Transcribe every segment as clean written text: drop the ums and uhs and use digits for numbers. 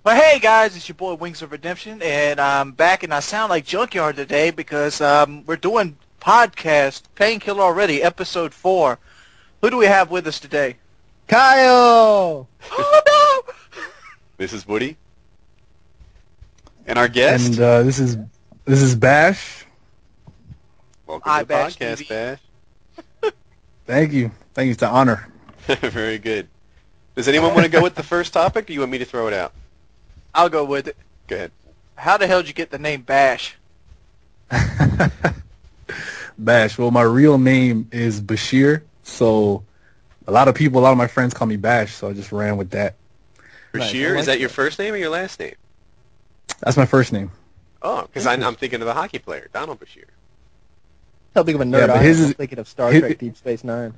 Well, hey guys, it's your boy Wings of Redemption, and I'm back, and I sound like Junkyard today because we're doing podcast Painkiller already, episode 4. Who do we have with us today? Kyle! Oh no! This is Woody. And our guest. And this is Bash. Welcome Hi, to the Bash podcast, TV. Bash. Thank you. It's an honor. Very good. Does anyone want to go with the first topic, or you want me to throw it out? I'll go with it. Go ahead. How the hell did you get the name Bash? Bash. Well, my real name is Bashir, so a lot of my friends call me Bash, so I just ran with that. Bashir, is that your first name or your last name? That's my first name. Oh, because I'm thinking of the hockey player, Donald Bashir. How big of a nerd Yeah, but I am. his is- I'm thinking of Star Trek Deep Space Nine.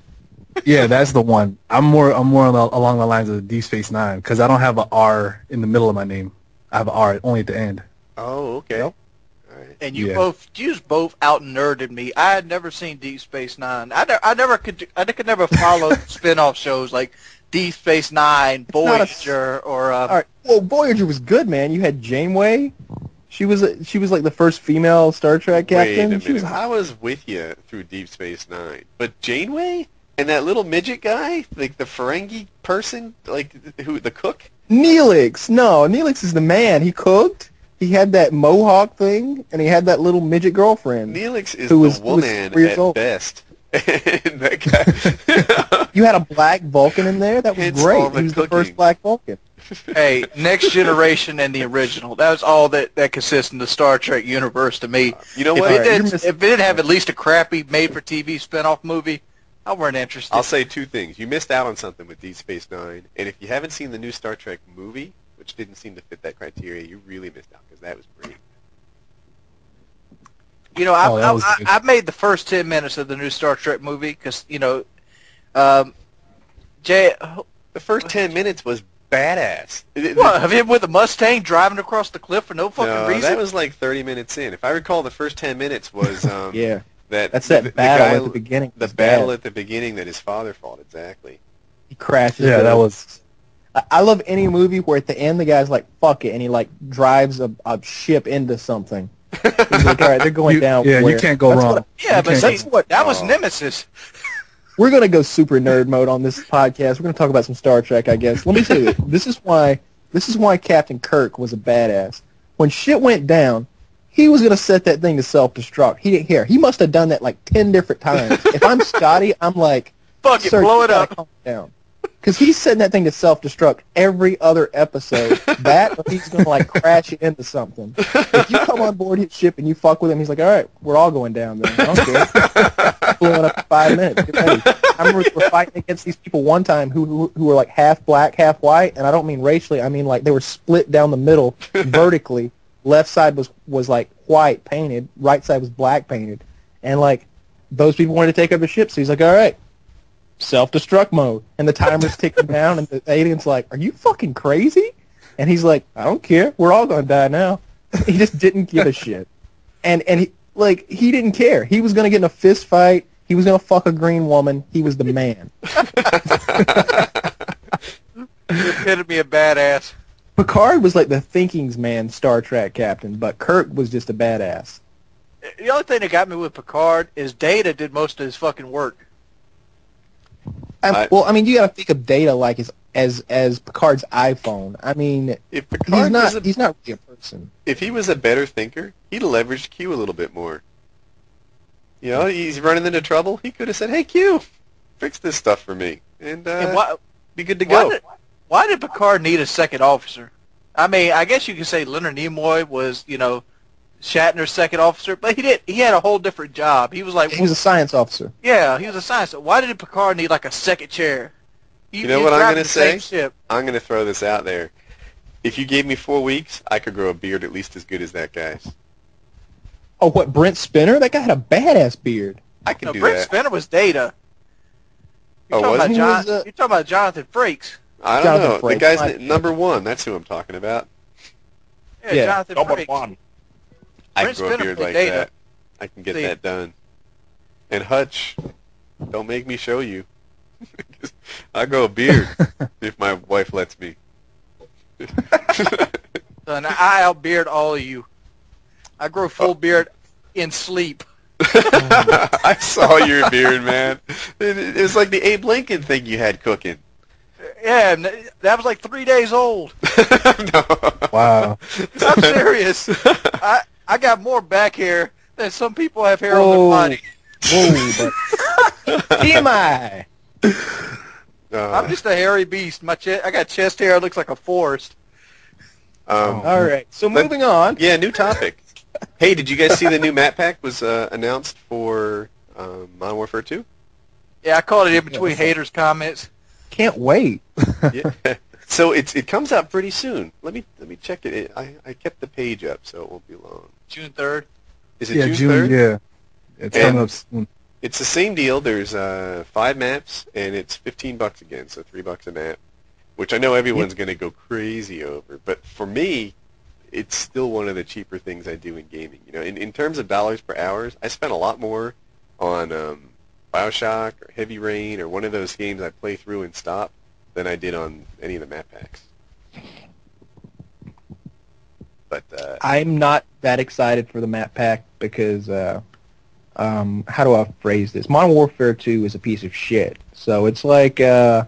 Yeah, that's the one. I'm more along the lines of Deep Space Nine because I don't have an R in the middle of my name. I have an R only at the end. Oh, okay. Yep. All right. And you Yeah. both out nerded me. I had never seen Deep Space Nine. I could never follow spin-off shows like Deep Space Nine, not a- Voyager, or All right. Well, Voyager was good, man. You had Janeway. She was like the first female Star Trek Wait a captain. minute. She was I was with you through Deep Space Nine, but Janeway and that little midget guy, like the Ferengi person, like the cook. Neelix. No, Neelix is the man. He cooked. He had that mohawk thing, and he had that little midget girlfriend. Neelix is Who was- the who was woman 4 years at old. best. And that guy. You had a black Vulcan in there. That was Hence all great. the He was the cooking. first black Vulcan. Hey, Next Generation and the original. That was all that consists in the Star Trek universe to me. You know If what? it, Alright, you're didn't, if it didn't have at least a crappy made-for-TV spin-off movie, I weren't interested. I'll say two things. You missed out on something with Deep Space Nine, and if you haven't seen the new Star Trek movie, which didn't seem to fit that criteria, you really missed out because that was brilliant. You know, Oh, that was good. I made the first 10 minutes of the new Star Trek movie because, Jay, The first 10 minutes was badass. what, have him with a Mustang driving across the cliff for no fucking No, reason? that was like 30 minutes in. If I recall, the first 10 minutes was Yeah. That's the that battle guy- at the beginning. The was battle bad. at the beginning that his father fought, exactly. He crashes. Yeah, the- that was. I love any movie where at the end the guy's like, fuck it, and he like drives a ship into something. He's like, all right, they're going down. Yeah, where? you can't go That's wrong. what- yeah, You but can't see, that's what- that was Oh. Nemesis. We're going to go super nerd mode on this podcast. We're going to talk about some Star Trek, I guess. Let me tell you, this is why Captain Kirk was a badass. When shit went down, he was going to set that thing to self-destruct. He didn't care. He must have done that like 10 different times. If I'm Scotty, I'm like, Fuck it, sir, blow you it gotta up. calm down. Because he's setting that thing to self-destruct every other episode. That or he's going to like crash it into something. If you come on board his ship and you fuck with him, he's like, all right, we're all going down then. I don't care. Blowing up in 5 minutes. Get ready. I remember we were fighting against these people one time who were like half black, half white, and I don't mean racially. I mean like they were split down the middle vertically. Left side was like white painted, right side was black painted, and like those people wanted to take over the ship. So he's like, all right, self-destruct mode, and the timer's ticking down, and the alien's like, are you fucking crazy? And he's like, I don't care. We're all gonna die now. He just didn't give a shit, and he didn't care. He was gonna get in a fist fight. He was gonna fuck a green woman. He was the man. The epitome of badass. Picard was like the thinking's man Star Trek captain, but Kirk was just a badass. The only thing that got me with Picard is Data did most of his fucking work. Well, I mean, you got to think of Data like as Picard's iPhone. I mean, If Picard he's not really a person. if he was a better thinker, he'd have leveraged Q a little bit more. You know, he's running into trouble. He could have said, "Hey, Q, fix this stuff for me," and And why, be good to why, go. did, why did Picard need a second officer? I mean, I guess you could say Leonard Nimoy was, Shatner's second officer, but he did. He had a whole different job. He was like, He was a science officer. yeah, he was a scientist. Why did Picard need like a second chair? You know he's what I'm driving gonna the same say? ship. I'm going to throw this out there. If you gave me 4 weeks, I could grow a beard at least as good as that guy's. Oh, what, Brent Spinner? That guy had a badass beard. I can No, do Brent that. Spinner was Data. Oh, was about he? You're talking about Jonathan Frakes. I don't Jonathan know. The Frakes, guy's my- number one. That's who I'm talking about. Yeah, Jonathan Frakes. I Brent can grow a Spinner beard played like Data. that. I can get See. that done. And Hutch, don't make me show you. I grow a beard if my wife lets me. Son, I outbeard all of you. I grow full beard in sleep. I saw your beard, man. It was like the Abe Lincoln thing you had cooking. Yeah, and that was like 3 days old. No. Wow. I'm serious. I got more back hair than some people have hair on their body. Whoa, but TMI. I'm just a hairy beast. I got chest hair that looks like a forest. All right, so moving on. Yeah, new topic. Hey, did you guys see the new map pack was announced for Modern Warfare 2? Yeah, I caught it in between haters' comments. Can't wait. Yeah. So it comes out pretty soon. Let me check it. I kept the page up, so it won't be long. June 3rd. Is it Yeah, June 3rd? Yeah. It's coming up soon. It's the same deal. There's 5 maps, and it's $15 again, so $3 a map, which I know everyone's going to go crazy over. But for me, it's still one of the cheaper things I do in gaming. You know, in terms of dollars per hour, I spent a lot more on BioShock or Heavy Rain or one of those games I play through and stop than I did on any of the map packs. But I'm not that excited for the map pack because how do I phrase this? Modern Warfare 2 is a piece of shit. So it's like I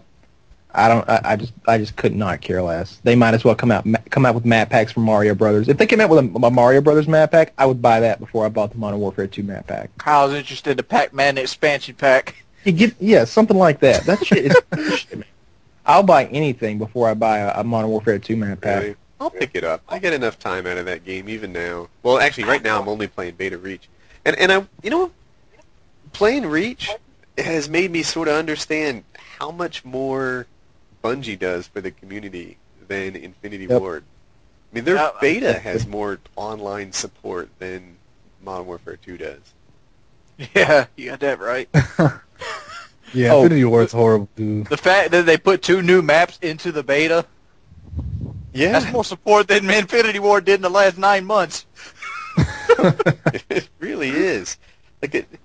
just could not care less. They might as well come out with map packs for Mario Brothers. If they came out with a Mario Brothers map pack, I would buy that before I bought the Modern Warfare 2 map pack. Kyle's interested in the Pac-Man expansion pack. Something like that. That shit is shit, man. I'll buy anything before I buy a Modern Warfare 2 map pack. really, I'll pick it up. I get enough time out of that game even now. Well, actually, right now I'm only playing Beta Reach, and I playing Reach has made me sort of understand how much more Bungie does for the community than Infinity Yep. Ward. I mean, their beta has more online support than Modern Warfare 2 does. Yeah, you got that right. Yeah, Oh. Infinity Ward's horrible, dude. The fact that they put 2 new maps into the beta, Yeah, that's more support than Infinity Ward did in the last 9 months. it really is.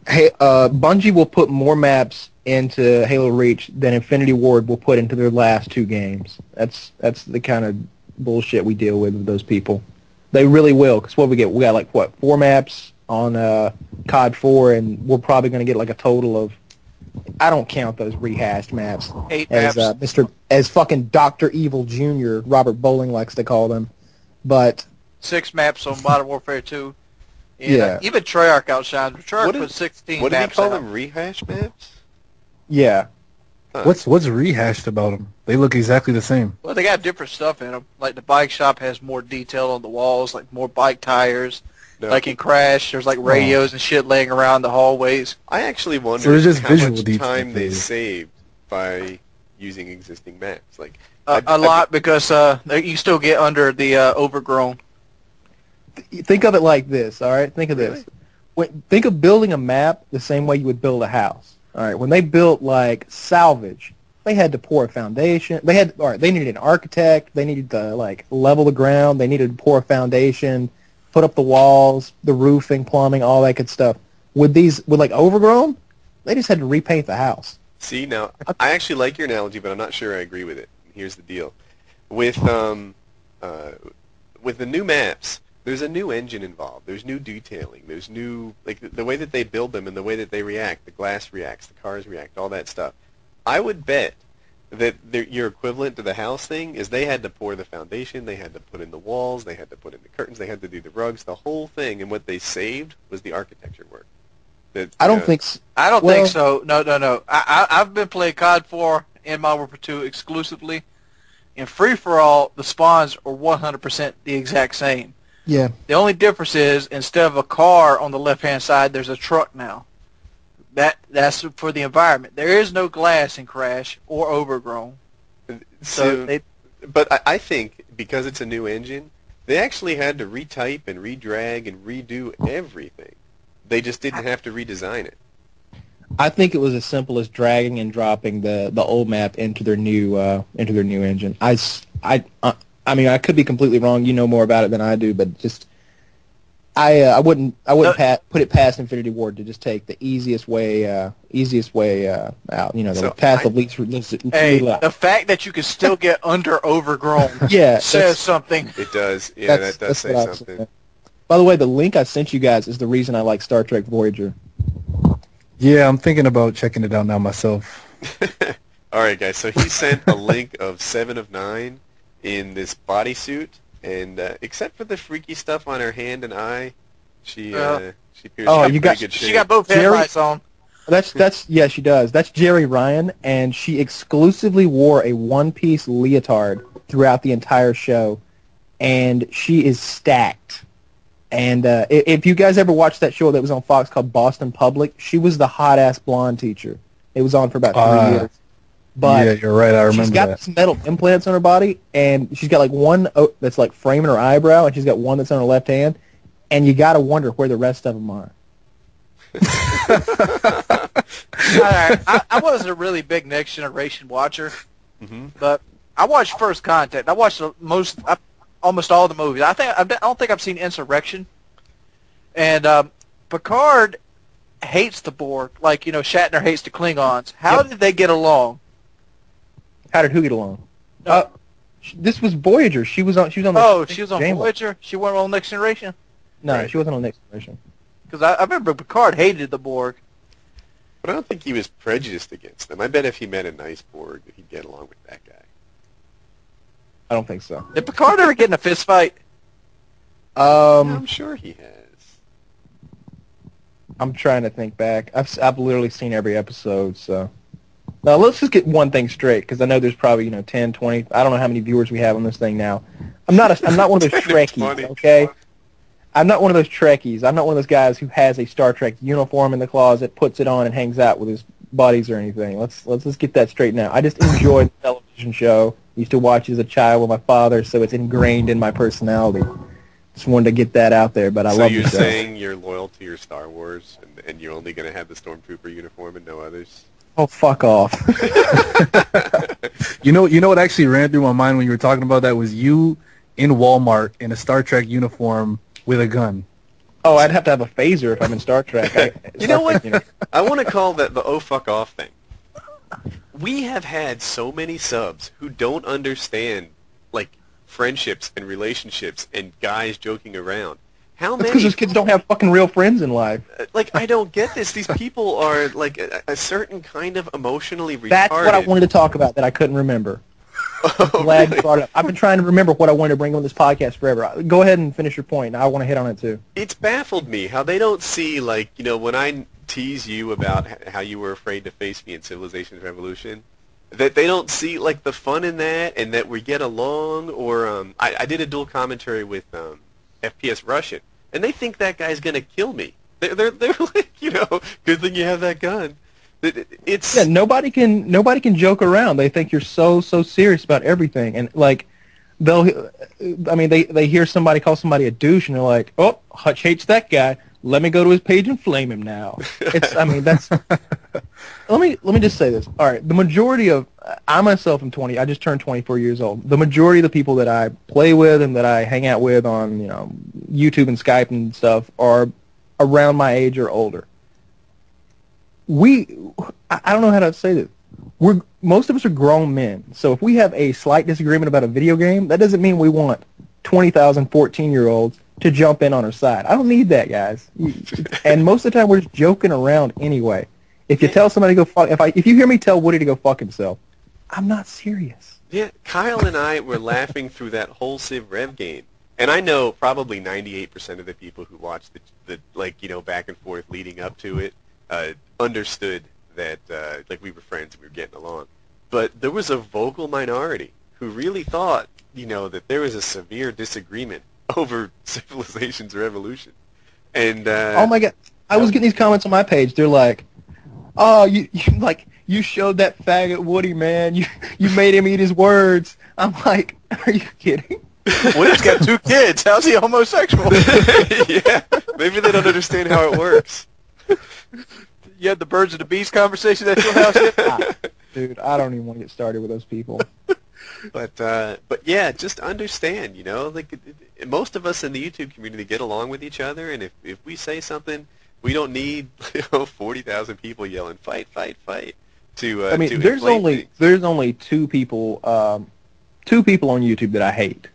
Hey, Bungie will put more maps into Halo Reach than Infinity Ward will put into their last 2 games. That's the kind of bullshit we deal with those people. They really will, because what we got like 4 maps on COD 4, and we're probably going to get like a total of, I don't count those rehashed maps, 8 as maps. as fucking Dr. Evil Jr. Robert Bowling likes to call them, but 6 maps on Modern Warfare 2. And, Yeah. even Treyarch outshines. Treyarch What put is- 16 what do they maps call out. them? Rehash maps? yeah. Huh. What's rehashed about them? They look exactly the same. Well, they got different stuff in them. Like the bike shop has more detail on the walls, like more bike tires. No. Like in Crash, there's like radios and shit laying around the hallways. I actually wonder there's just how visual much detail time for they you. saved by using existing maps. Like A lot because you still get under the overgrown. Think of it like this, all right? Think of Really? this. Think of building a map the same way you would build a house. All right, when they built like salvage, they had to pour a foundation. They needed an architect. They needed to like level the ground. They needed to pour a foundation, put up the walls, the roofing, plumbing, all that good stuff. With like overgrown, they just had to repaint the house. See, now, I actually like your analogy, but I'm not sure I agree with it. Here's the deal. With the new maps, there's a new engine involved. There's new detailing. There's new, like, the way that they build them and the way that they react. The glass reacts, the cars react, all that stuff. I would bet that your equivalent to the house thing is they had to pour the foundation, they had to put in the walls, they had to put in the curtains, they had to do the rugs, the whole thing, and what they saved was the architecture work. I don't think. I don't Well- think so. No. I've been playing COD 4 and Modern Warfare 2 exclusively. In free-for-all, the spawns are 100% the exact same. Yeah. The only difference is instead of a car on the left-hand side, there's a truck now. That's for the environment. There is no glass in Crash or overgrown. So they, But I think because it's a new engine, they actually had to retype and redrag and redo everything. They just didn't have to redesign it. I think it was as simple as dragging and dropping the old map into their new engine. I mean, I could be completely wrong. You know more about it than I do, but just I wouldn't put it past Infinity Ward to just take the easiest way out. You know, the So path I- of least. Hey, the fact that you can still get under overgrown Yeah, says something. It does. Yeah, that does that's say what I was something. saying. By the way, the link I sent you guys is the reason I like Star Trek Voyager. Yeah, I'm thinking about checking it out now myself. All right, guys. So he sent a link of 7 of 9 in this bodysuit, and except for the freaky stuff on her hand and eye, she appears Oh, to be you in got- pretty good shape. She got both Jerry- headlights on. That's yeah, she does. That's Jerry Ryan, and she exclusively wore a one-piece leotard throughout the entire show, and she is stacked. And if you guys ever watched that show that was on Fox called Boston Public, she was the hot-ass blonde teacher. It was on for about 3 years. But yeah, you're right. I remember she's got that. these metal implants on her body, and she's got like one that's like framing her eyebrow, and she's got one that's on her left hand, and you got to wonder where the rest of them are. I wasn't a really big Next Generation watcher, Hmm. but I watched First Contact. I watched almost all the movies. I don't think I've seen Insurrection, and Picard hates the Borg, like Shatner hates the Klingons. How Yep. did they get along? How did who get along? No. This was Voyager. She was on. She was on. Oh, she was on Janeway. Voyager. She wasn't on Next Generation. No, Right. she wasn't on Next Generation. Because I remember Picard hated the Borg. But I don't think he was prejudiced against them. I bet if he met a nice Borg, he'd get along with that guy. I don't think so. Did Picard ever get in a fist fight? Yeah, I'm sure he has. I'm trying to think back. I've literally seen every episode. So now let's just get one thing straight, because I know there's probably 10, 20. I don't know how many viewers we have on this thing now. I'm not one of those 10 or 20. Trekkies. Okay. I'm not one of those Trekkies. I'm not one of those guys who has a Star Trek uniform in the closet, puts it on, and hangs out with his buddies or anything. Let's just get that straight now. I just enjoy the television show. Used to watch as a child with my father, so it's ingrained in my personality. Just wanted to get that out there, but I So love you're the show. saying you're loyal to your Star Wars, and you're only going to have the Stormtrooper uniform and no others? Oh, fuck off. You know what actually ran through my mind when you were talking about that was you in Walmart in a Star Trek uniform with a gun. Oh, I'd have to have a phaser if I'm in Star Trek. You know what? Trek, I want to call that the oh fuck off thing. We have had so many subs who don't understand, like, friendships and relationships and guys joking around. How That's because many? those kids don't have fucking real friends in life. Like, I don't get this. These people are, like, a certain kind of emotionally retarded. That's what I wanted to talk about that I couldn't remember. Oh, Glad you really? brought it up. I've been trying to remember what I wanted to bring on this podcast forever. Go ahead and finish your point. I want to hit on it too. It's baffled me how they don't see, like, when I tease you about how you were afraid to face me in Civilization's Revolution, that they don't see, like, the fun in that and that we get along. Or I did a dual commentary with FPS Russian, and they think that guy's going to kill me. They're like, good thing you have that gun. It's Yeah, nobody can joke around. They think you're so serious about everything, and like they hear somebody call somebody a douche, and they're like, oh, Hutch hates that guy. Let me go to his page and flame him now. That's. Let me just say this. All right, the majority of I myself am 20. I just turned 24 years old. The majority of the people that I play with and that I hang out with on YouTube and Skype and stuff are around my age or older. I don't know how to say this. Most of us are grown men. So if we have a slight disagreement about a video game, that doesn't mean we want 20,000 14-year-olds to jump in on our side. I don't need that, guys. And most of the time we're just joking around anyway. If you tell somebody to go fuck, if you hear me tell Woody to go fuck himself, I'm not serious. Yeah, Kyle and I were laughing through that whole Civ Rev game. And I know probably 98% of the people who watched the back and forth leading up to it understood that we were friends and we were getting along. But there was a vocal minority who really thought, that there was a severe disagreement over Civilization's Revolution. And Oh my god. I was getting these comments on my page. They're like, "Oh, you showed that faggot Woody, man. You made him eat his words." I'm like, "Are you kidding?" Woody's got 2 kids. How's he homosexual? yeah, maybe they don't understand how it works. You had the birds and the bees conversation at your house yet? Dude, I don't even want to get started with those people. But yeah, just understand, most of us in the YouTube community get along with each other, and if we say something, we don't need 40,000 people yelling "fight, fight, fight" to I mean, to there's inflame only things. there's only two people on YouTube that I hate,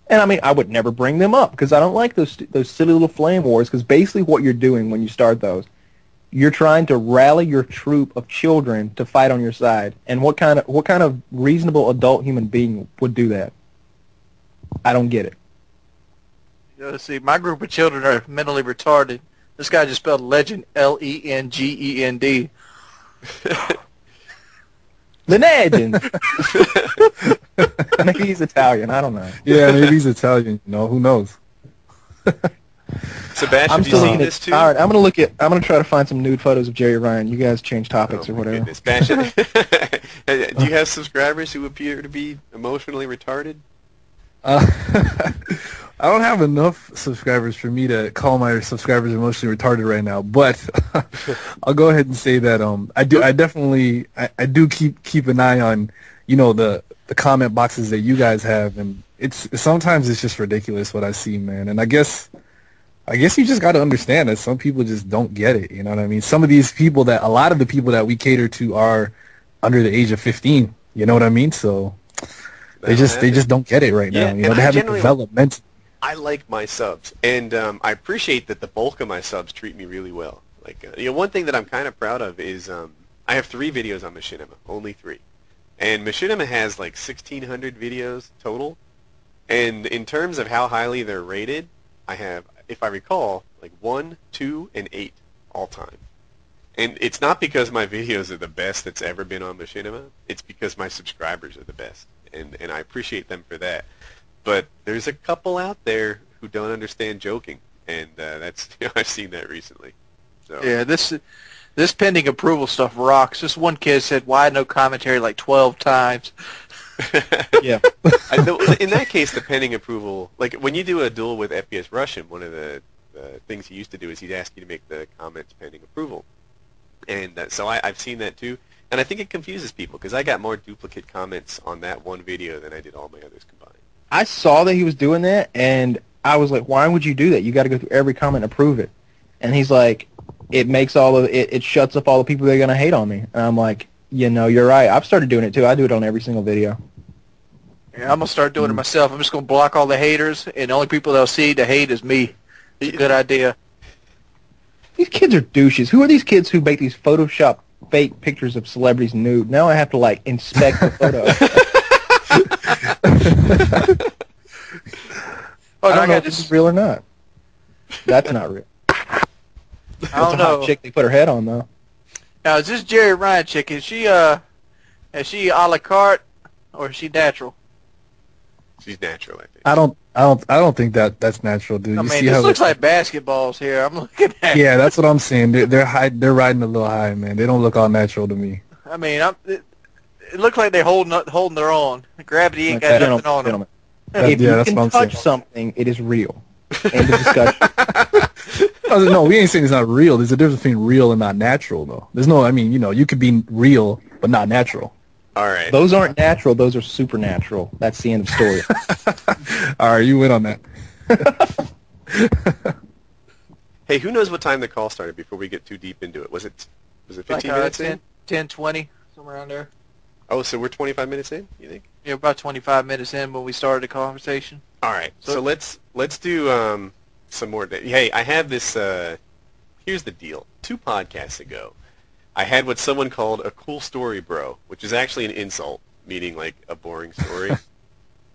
and I mean, I would never bring them up because I don't like those silly little flame wars. Because basically, what you're doing when you start those, you're trying to rally your troop of children to fight on your side. And what kind of reasonable adult human being would do that? I don't get it. See, my group of children are mentally retarded. This guy just spelled legend Legend. The legend. Maybe he's Italian. I don't know. Yeah, maybe he's Italian. Who knows? Sebastian, I'm have you still seen looking this at. too? All right, I'm gonna try to find some nude photos of Jerry Ryan. You guys change topics Oh, or my whatever. goodness. Sebastian, do you have subscribers who appear to be emotionally retarded? I don't have enough subscribers for me to call my subscribers emotionally retarded right now, but I'll go ahead and say that I do keep an eye on the comment boxes that you guys have, and sometimes it's just ridiculous what I see, man. And I guess you just got to understand that some people just don't get it. You know what I mean? A lot of the people that we cater to are under the age of 15. You know what I mean? So they just don't get it right now. Yeah, They haven't developed mentally. I like my subs, and I appreciate that the bulk of my subs treat me really well. Like, one thing that I'm kind of proud of is I have 3 videos on Machinima, only 3. And Machinima has like 1,600 videos total. And in terms of how highly they're rated, I have, if I recall, like 1, 2, and 8 all time. And it's not because my videos are the best that's ever been on Machinima. It's because my subscribers are the best, and I appreciate them for that. But there's a couple out there who don't understand joking, and that's I've seen that recently. So. Yeah, this pending approval stuff rocks. This one kid said, "Why no commentary?" like 12 times. Yeah. In that case, the pending approval, like when you do a duel with FPS Russian, one of the things he used to do is he'd ask you to make the comments pending approval. And so I've seen that too, and I think it confuses people because I got more duplicate comments on that one video than I did all my others combined. I saw that he was doing that, and I was like, why would you do that? You got to go through every comment and approve it. And he's like, it makes it shuts up all the people that are going to hate on me. And I'm like, you're right. I've started doing it too. I do it on every single video. Yeah, I'm going to start doing it myself. I'm just going to block all the haters, and the only people that'll see the hate is me. It's a good idea. These kids are douches. Who are these kids who make these Photoshop fake pictures of celebrities nude? Now I have to, inspect the photo. I don't know if this is real or not. That's not real. I That's don't a hot know. chick they put her head on, though. Now, is this Jerry Ryan chick? Is she a la carte or is she natural? She's natural, I think. I don't think that's natural, dude. I You mean, see this how looks like basketballs here. I'm looking at. Yeah, that's what I'm saying. They're riding a little high, man. They don't look all natural to me. I mean, it looks like they're holding their own. Gravity ain't got nothing on them. Gentlemen, if you that's can what I'm touch saying. something, it is real. End of discussion. No, we ain't saying it's not real. There's a difference between real and not natural, though. There's no, you could be real but not natural. All right. Those aren't natural. Those are supernatural. That's the end of the story. All right, you win on that. Hey, who knows what time the call started before we get too deep into it? Was it 15 minutes in? 10, 20, somewhere around there. Oh, so we're 25 minutes in, you think? Yeah, about 25 minutes in when we started the conversation. All right. So let's do some more. Hey, I have this. Here's the deal. 2 podcasts ago, I had what someone called a cool story, bro, which is actually an insult, meaning like a boring story.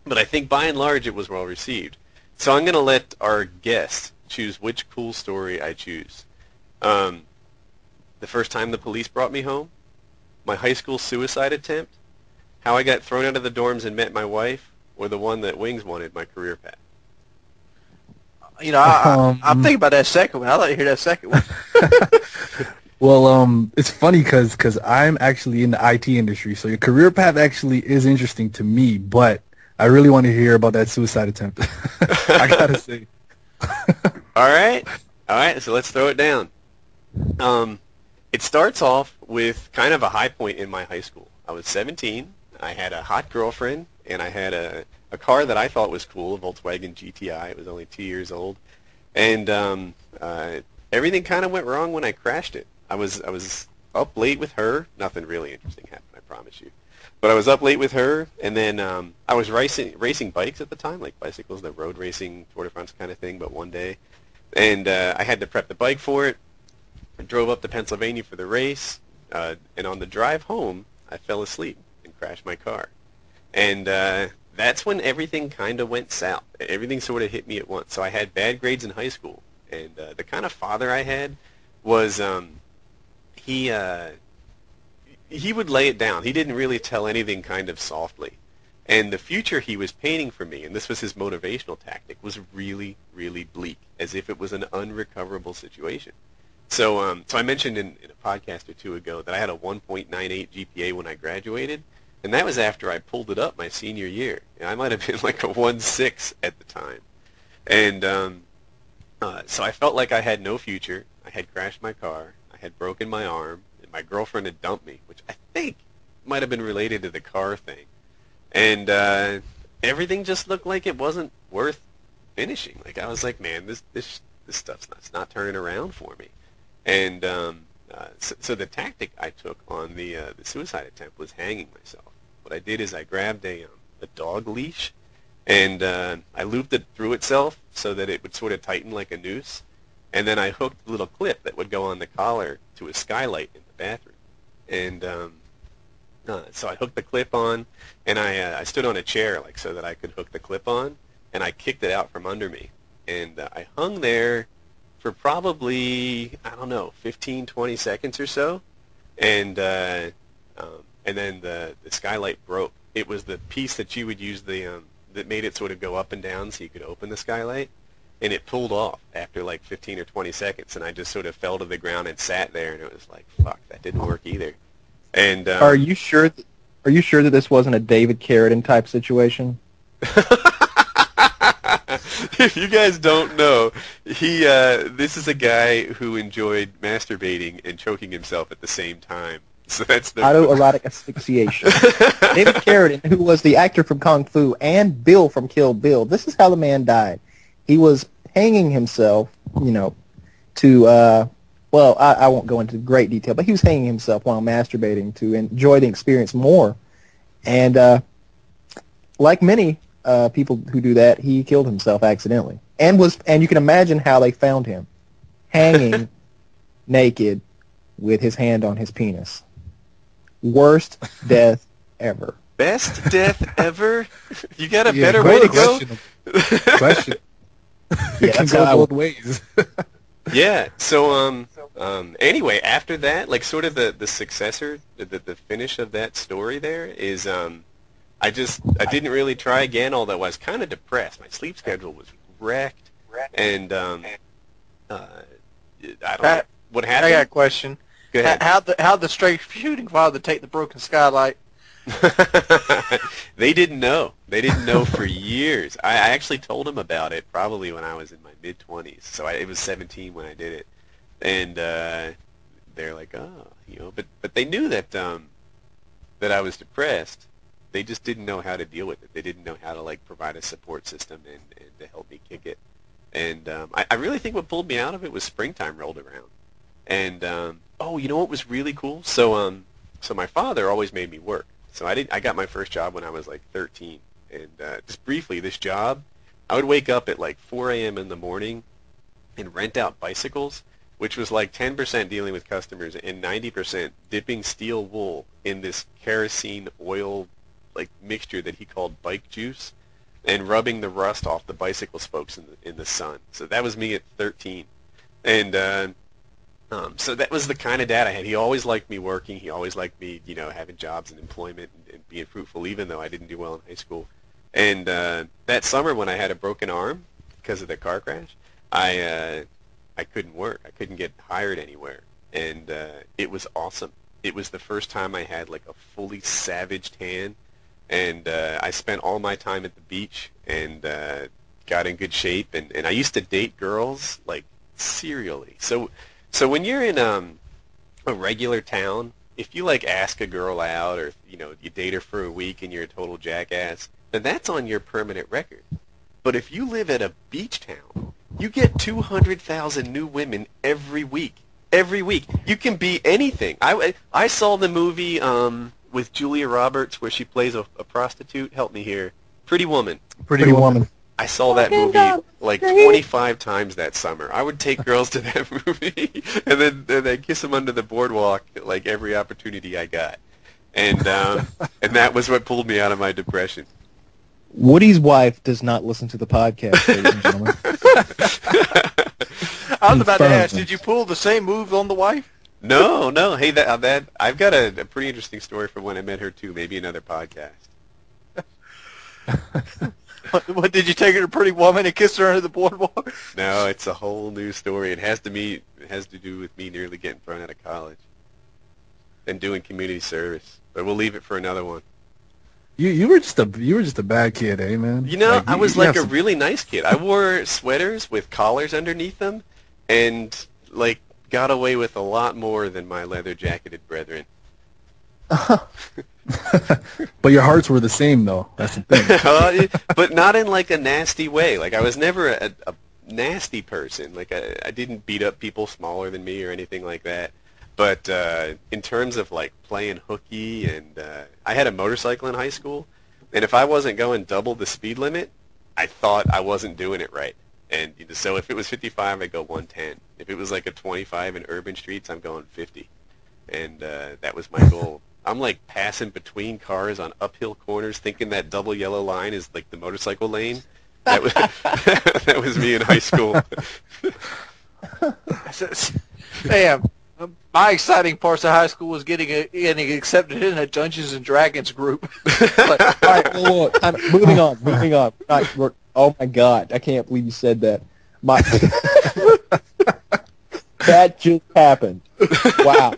But I think by and large it was well received. So I'm going to let our guest choose which cool story I choose. The first time the police brought me home, my high school suicide attempt, how I got thrown out of the dorms and met my wife, or the one that Wings wanted, my career path. I'm thinking about that second one. I'd like to hear that second one. Well, it's funny because I'm actually in the IT industry, so your career path actually is interesting to me, but I really want to hear about that suicide attempt. I gotta say. All right, so let's throw it down. It starts off with kind of a high point in my high school. I was 17, I had a hot girlfriend, and I had a a car that I thought was cool, a Volkswagen GTI. It was only 2 years old, and everything kind of went wrong when I crashed it. I was up late with her. Nothing really interesting happened, I promise you. But I was up late with her, and then I was racing bikes at the time, like bicycles, the road racing, Tour de France kind of thing, but one day. And I had to prep the bike for it. I drove up to Pennsylvania for the race, and on the drive home, I fell asleep and crashed my car. And that's when everything kind of went south. Everything sort of hit me at once. So I had bad grades in high school, and the kind of father I had was he he would lay it down. He didn't really tell anything kind of softly. And the future he was painting for me, and this was his motivational tactic, was really, really bleak, as if it was an unrecoverable situation. So I mentioned in a podcast or two ago that I had a 1.98 GPA when I graduated, and that was after I pulled it up my senior year. And I might have been like a 1.6 at the time. And so I felt like I had no future. I had crashed my car. I had broken my arm. And my girlfriend had dumped me, which I think might have been related to the car thing. And everything just looked like it wasn't worth finishing. Like I was like, man, this stuff's not turning around for me. And so the tactic I took on the suicide attempt was hanging myself. What I did is I grabbed a dog leash, and I looped it through itself so that it would sort of tighten like a noose, and then I hooked a little clip that would go on the collar to a skylight in the bathroom. And so I hooked the clip on, and I stood on a chair like so that I could hook the clip on, and I kicked it out from under me. And I hung there for probably, I don't know, 15, 20 seconds or so, and then the skylight broke. It was the piece that you would use that made it sort of go up and down so you could open the skylight, and it pulled off after like 15 or 20 seconds, and I just sort of fell to the ground and sat there, and it was like, fuck, that didn't work either. And Are you sure? Are you sure that this wasn't a David Carradine type situation? If you guys don't know, this is a guy who enjoyed masturbating and choking himself at the same time. So that's the Autoerotic asphyxiation. David Carradine, who was the actor from Kung Fu and Bill from Kill Bill, this is how the man died. He was hanging himself, to, well, I won't go into great detail, but he was hanging himself while masturbating to enjoy the experience more. And like many people who do that, he killed himself accidentally. And you can imagine how they found him, hanging naked with his hand on his penis. Worst death ever. Best death ever? You got a better way to go? Question. Yeah, It can that's how I go would. both ways. Yeah. So anyway, after that, like sort of the successor, the finish of that story there is I didn't really try again, although I was kind of depressed. My sleep schedule was wrecked, and I don't know what happened. I got a question. Go ahead. How'd the straight shooting father take the broken skylight? They didn't know. They didn't know for years. I actually told them about it probably when I was in my mid-20s. So it was 17 when I did it, and they're like, oh, but they knew that that I was depressed. They just didn't know how to deal with it. They didn't know how to like provide a support system and to help me kick it. And I really think what pulled me out of it was springtime rolled around. And oh, you know what was really cool? So my father always made me work. So I got my first job when I was like 13. And just briefly, this job, I would wake up at like 4 a.m. in the morning and rent out bicycles, which was like 10% dealing with customers and 90% dipping steel wool in this kerosene oil like mixture that he called bike juice and rubbing the rust off the bicycle spokes in the sun. So that was me at 13. And so that was the kind of dad I had. He always liked me working. He always liked me, having jobs and employment and being fruitful, even though I didn't do well in high school. And that summer when I had a broken arm because of the car crash, I couldn't work. I couldn't get hired anywhere. And it was awesome. It was the first time I had like a fully savaged hand. And I spent all my time at the beach and got in good shape. And I used to date girls like serially. So when you're in a regular town, if you like ask a girl out or you date her for a week and you're a total jackass, then that's on your permanent record. But if you live at a beach town, you get 200,000 new women every week. Every week. You can be anything. I saw the movie with Julia Roberts where she plays a prostitute. Help me here. Pretty Woman. Pretty Woman. I saw that movie like 25 times that summer. I would take girls to that movie and then kiss them under the boardwalk like every opportunity I got. And that was what pulled me out of my depression. Woody's wife does not listen to the podcast, ladies and gentlemen. I was about to ask, did you pull the same move on the wife? No. Hey, that I've got a pretty interesting story from when I met her too. Maybe another podcast. What, did you take her to Pretty Woman and kiss her under the boardwalk? No, it's a whole new story. It has to do with me nearly getting thrown out of college and doing community service. But we'll leave it for another one. You were just a bad kid, eh, man? You know, I was like a some... really nice kid. I wore sweaters with collars underneath them, and like got away with a lot more than my leather-jacketed brethren. But your hearts were the same, though. That's the thing. But not in like a nasty way. Like I was never a nasty person. Like I didn't beat up people smaller than me or anything like that. But in terms of like playing hooky, and I had a motorcycle in high school, and if I wasn't going double the speed limit, I thought I wasn't doing it right. And so if it was 55, I'd go 110. If it was like a 25 in urban streets, I'm going 50. And that was my goal. I'm like passing between cars on uphill corners, thinking that double yellow line is like the motorcycle lane. That was that was me in high school. Damn. My exciting parts of high school was getting accepted in a Dungeons and Dragons group. All right, well, moving on. Oh my God, I can't believe you said that. That just happened. Wow.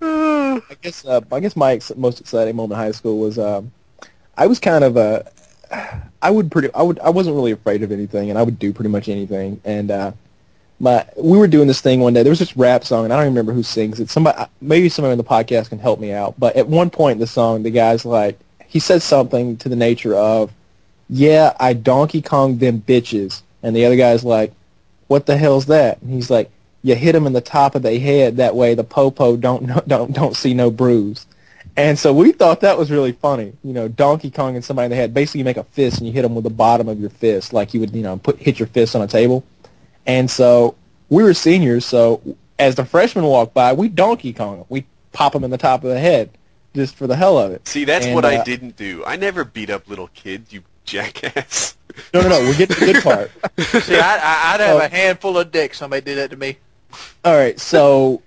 I guess my most exciting moment in high school was I was kind of I wasn't really afraid of anything, and I would do pretty much anything. And we were doing this thing one day. There was this rap song, and I don't remember who sings it. Maybe somebody on the podcast can help me out. But at one point in the song, the guy's like, he says something to the nature of, "Yeah, I Donkey Kong them bitches," and the other guy's like, "What the hell's that?" And he's like, "You hit them in the top of the head. That way the popo don't see no bruise." And so we thought that was really funny. You know, Donkey Kong and somebody in the head. Basically, you make a fist and you hit them with the bottom of your fist, like you would, hit your fist on a table. And so we were seniors, so as the freshmen walked by, we Donkey Kong them. We pop them in the top of the head just for the hell of it. See, that's what I didn't do. I never beat up little kids, you jackass. No, we're getting to the good part. See, I'd have a handful of dick. Somebody did that to me. All right, so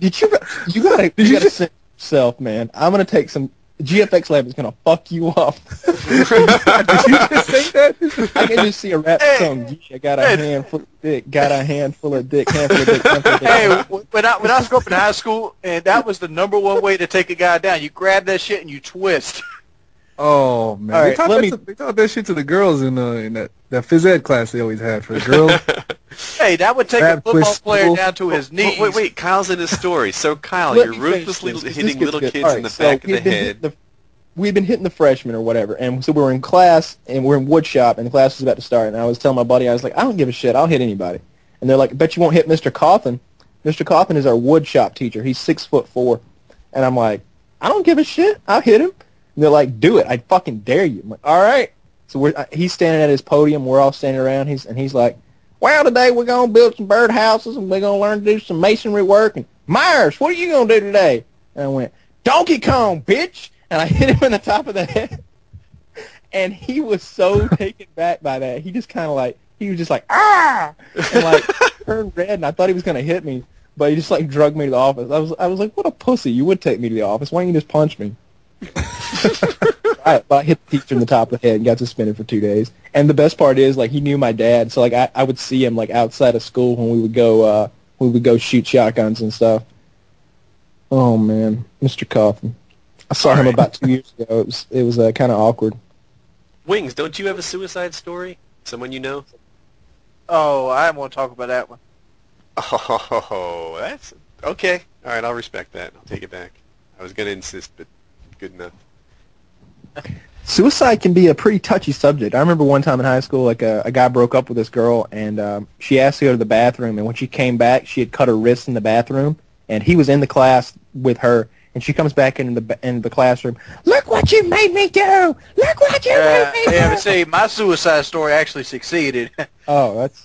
you gotta send yourself, man. I'm gonna take some GFX Lab is gonna fuck you up. Did you just say that? I can just see a rap song. I got a handful of dick. Got a handful of dick. Handful of dick. Handful of dick. Hey, when I was growing up in high school, and that was the number one way to take a guy down. You grab that shit and you twist. Oh man, All right, they taught that shit to the girls in that phys ed class they always had for the girls. Hey, that would take a football player down to his knees. Wait, Kyle's in his story. So Kyle, you're ruthlessly hitting little kids in the back of the head. We'd been hitting the freshmen or whatever, and so we were in class, and we're in wood shop, and the class was about to start, and I was telling my buddy, I was like, I don't give a shit, I'll hit anybody. And they're like, bet you won't hit Mr. Coffin. Mr. Coffin is our wood shop teacher. He's 6'4", and I'm like, I don't give a shit, I'll hit him. And they're like, do it, I fucking dare you. I'm like, all right. So he's standing at his podium, we're all standing around, he's like, well, today we're going to build some bird houses, and we're going to learn to do some masonry work, and Myers, what are you going to do today? And I went, Donkey Kong, bitch! And I hit him in the top of the head. And he was so taken back by that. He just kind of like, he was just like, ah! And like, turned red, and I thought he was going to hit me. But he just like drugged me to the office. I was like, what a pussy. You would take me to the office. Why don't you just punch me? But I hit the teacher in the top of the head and got suspended for 2 days. And the best part is, like, he knew my dad. So, like, I would see him, like, outside of school when we would go shoot shotguns and stuff. Oh, man. Mr. Coffin. I saw him about 2 years ago. It was kind of awkward. Wings, don't you have a suicide story? Someone you know? Oh, I don't want to talk about that one. Oh, that's... Okay. All right, I'll respect that. I'll take it back. I was going to insist, but good enough. Suicide can be a pretty touchy subject. I remember one time in high school, like a guy broke up with this girl, and she asked to go to the bathroom. And when she came back, she had cut her wrist in the bathroom, and he was in the class with her. And she comes back into the classroom. Look what you made me do! Look what you made me do! Yeah, but see, my suicide story actually succeeded. Oh, that's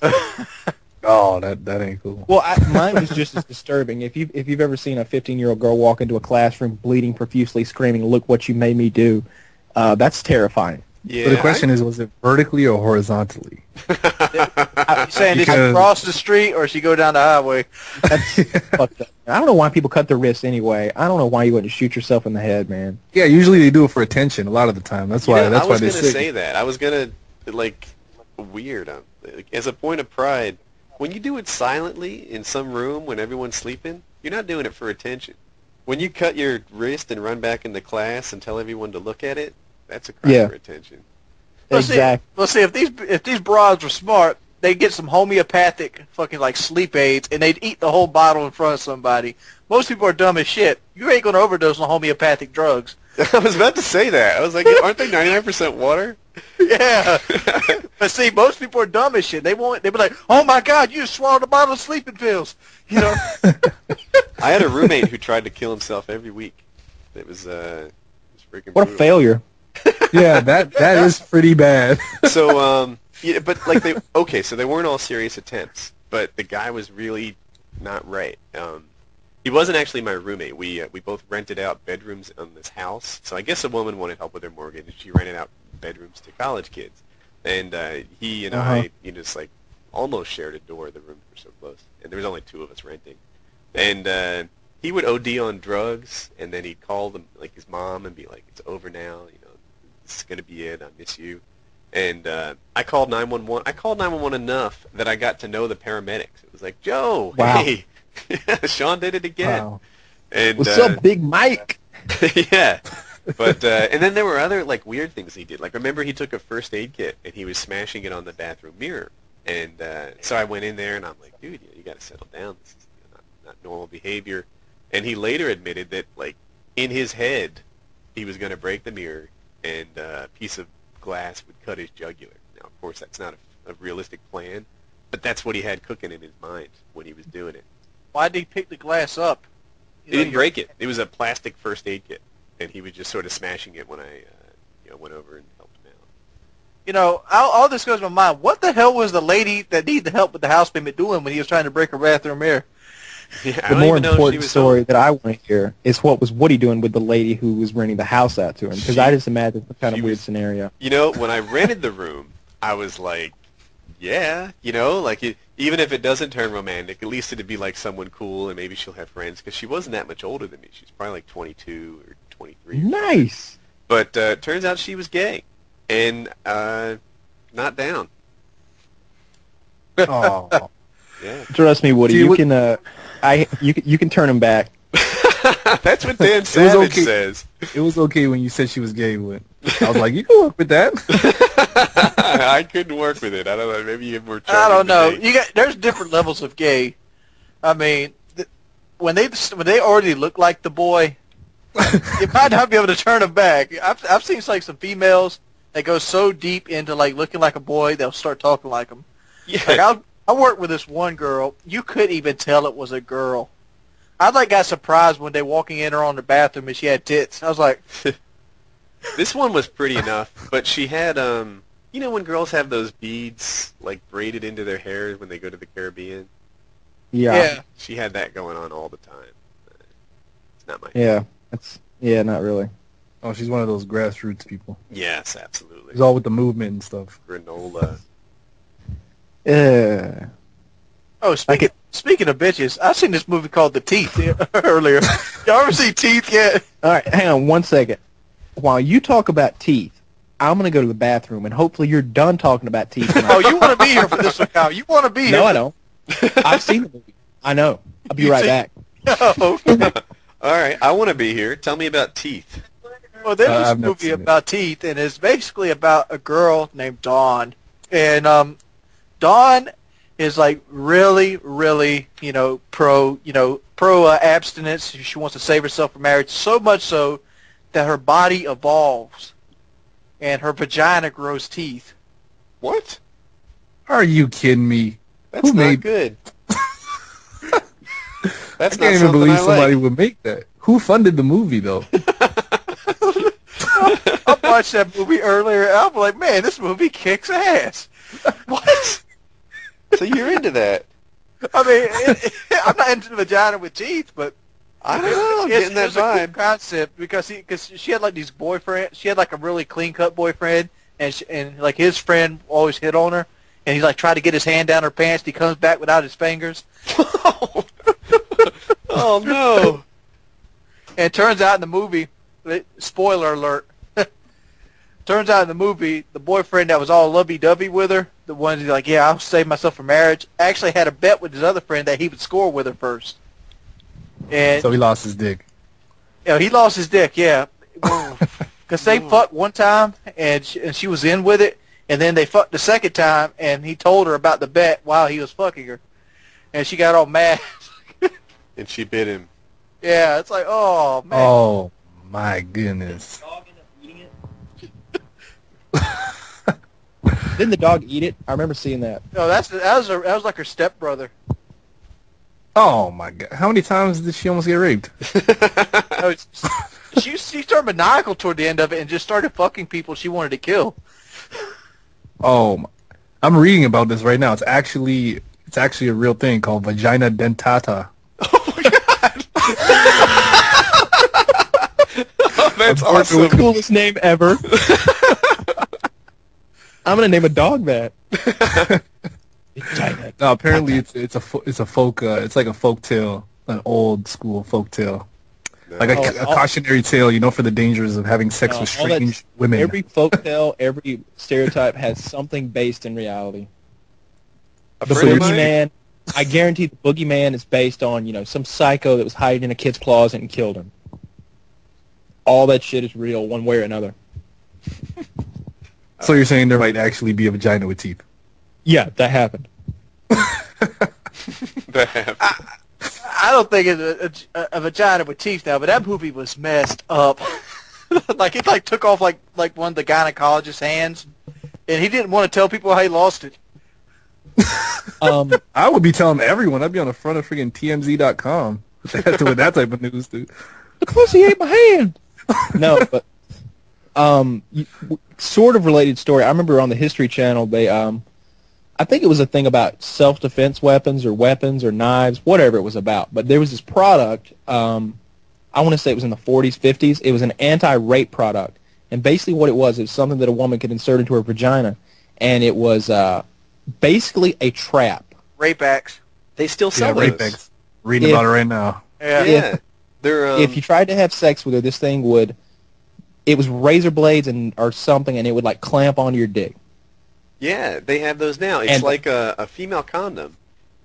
Oh, that ain't cool. well. Mine was just as disturbing. If you've ever seen a 15-year-old girl walk into a classroom bleeding profusely, screaming, "Look what you made me do!" That's terrifying. Yeah. So the question is, was it vertically or horizontally? You saying did she Because- cross the street or she go down the highway? That's fucked up. I don't know why people cut their wrists anyway. I don't know why you wouldn't shoot yourself in the head, man. Yeah, usually they do it for attention. A lot of the time, that's why. That's I why was they gonna say. say that. I was gonna weird. As a point of pride, when you do it silently in some room when everyone's sleeping, you're not doing it for attention. When you cut your wrist and run back into class and tell everyone to look at it, that's a cry Yeah. for attention. Exactly. Well, see, if these broads were smart, they'd get some homeopathic fucking like sleep aids, and they'd eat the whole bottle in front of somebody. Most people are dumb as shit. You ain't gonna overdose on homeopathic drugs. I was about to say that. I was like, aren't they 99% water? Yeah. But see, most people are dumb as shit. They won't. They'd be like, "Oh my God, you just swallowed a bottle of sleeping pills." You know. I had a roommate who tried to kill himself every week. It was freaking What a brutal. failure. Yeah, that is pretty bad. So, yeah, but like so they weren't all serious attempts, but the guy was really not right. He wasn't actually my roommate. We both rented out bedrooms on this house. So I guess a woman wanted help with her mortgage, and she rented out bedrooms to college kids. And he and I, just like almost shared a door. The rooms were so close, and there was only two of us renting. And he would OD on drugs, and then he'd call them like his mom and be like, "It's over now. This is gonna be it. I miss you." And I called 911. I called 911 enough that I got to know the paramedics. It was like, "Joe, Wow. hey, Sean did it again." Wow. And What's up, Big Mike? yeah. But and then there were other like weird things he did. Like remember he took a first aid kit and he was smashing it on the bathroom mirror. And so I went in there and I'm like, "Dude, you got to settle down. This is not normal behavior." And he later admitted that like in his head he was going to break the mirror and a piece of glass would cut his jugular. Now, of course, that's not a realistic plan, but that's what he had cooking in his mind when he was doing it. Why did he pick the glass up? He didn't break it. It was a plastic first aid kit, and he was just sort of smashing it when I went over and helped him out. You know, all this goes to my mind. What the hell was the lady that needed the help with the house payment doing when he was trying to break her bathroom mirror? Yeah, I The don't more even know if she important was story home. that I want to hear is what was Woody doing with the lady who was renting the house out to him? Because I just imagine some kind she of weird was- scenario. You know, when I rented the room, I was like, yeah, like even if it doesn't turn romantic, at least it'd be like someone cool and maybe she'll have friends because she wasn't that much older than me. She's probably like 22 or 23. Nice. But turns out she was gay and not down. Oh, Yeah. Trust me, Woody. See, You what- can you can turn him back. That's what Dan Savage okay. says. it was okay when you said she was gay. But I was like, you can work with that. I couldn't work with it. I don't know. Maybe you were. I don't know. charming than me. There's different levels of gay. I mean, when they already look like the boy, you might not be able to turn them back. I've seen like some females that go so deep into like looking like a boy, they'll start talking like him. Yeah. Like I worked with this one girl. You couldn't even tell it was a girl. I like got surprised when they walking in her on the bathroom and she had tits. I was like, This one was pretty enough, but she had when girls have those beads like braided into their hair when they go to the Caribbean. yeah. She had that going on all the time. It's not my. Yeah, not really. Oh, she's one of those grassroots people. Yes, absolutely. She's all with the movement and stuff. Granola. Yeah. Oh, speaking of bitches, I've seen this movie called The Teeth earlier. Y'all ever see Teeth yet? All right, hang on one second. While you talk about teeth, I'm gonna go to the bathroom, and hopefully you're done talking about teeth. Oh, you want to be here for this one, Kyle. You want to be here. No, I don't. I've seen the movie. I know. I'll be You right see- back. Oh, okay. All right, I want to be here. Tell me about teeth. Well, there's this I've never movie seen it. about teeth, and it's basically about a girl named Dawn. And Dawn is like really, really, pro abstinence. She wants to save herself from marriage so much so that her body evolves and her vagina grows teeth. What? Are you kidding me? That's Who not made? good. I That's can't not even something believe I somebody like. would make that. Who funded the movie though? I watched that movie earlier, and I'm like, man, this movie kicks ass. What? So you're into that? I mean, I'm not into the vagina with teeth, but I don't know. I'm getting that it's a cool vibe. concept because she had like these boyfriends. She had like a really clean cut boyfriend, and like his friend always hit on her, and he like tried to get his hand down her pants. And he comes back without his fingers. Oh no! And it turns out in the movie, spoiler alert. Turns out in the movie, the boyfriend that was all lovey-dovey with her, the one who's like, yeah, I'll save myself for marriage, actually had a bet with his other friend that he would score with her first. And So he lost his dick. you know, he lost his dick, yeah. Because they fucked one time, and she was in with it, and then they fucked the second time, and he told her about the bet while he was fucking her. And she got all mad. And she bit him. Yeah, it's like, oh, man. Oh my goodness. Dog end up eating it? Didn't the dog eat it? I remember seeing that. No, that was like her stepbrother. Oh my god. How many times did she almost get raped? No, she turned maniacal toward the end of it and just started fucking people she wanted to kill. Oh, I'm reading about this right now. It's actually a real thing called vagina dentata. Oh my god! Oh, that's awesome. Coolest name ever. I'm gonna name a dog that. No, apparently it's a folk it's like a folk tale, an old school folk tale, like a cautionary tale, for the dangers of having sex with strange women. Every folktale, every stereotype has something based in reality. The boogeyman. I guarantee the boogeyman is based on some psycho that was hiding in a kid's closet and killed him. All that shit is real, one way or another. So you're saying there might actually be a vagina with teeth? Yeah, that happened. That happened. I don't think it's a vagina with teeth now, but that movie was messed up. Like it took off like one of the gynecologist's hands, and he didn't want to tell people how he lost it. I would be telling everyone. I'd be on the front of freaking TMZ.com with that type of news, dude. The pussy ate my hand. No, but sort of related story. I remember on the History Channel they I think it was a thing about self-defense weapons or knives, whatever it was about. But there was this product, I want to say it was in the 40s, 50s. It was an anti-rape product. And basically what it was something that a woman could insert into her vagina. And it was basically a trap. Rape axe. They still sell rape those. eggs. Reading about it right now. Yeah. They're If you tried to have sex with her, this thing it was razor blades or something, and it would like clamp onto your dick. Yeah, they have those now. It's like a female condom,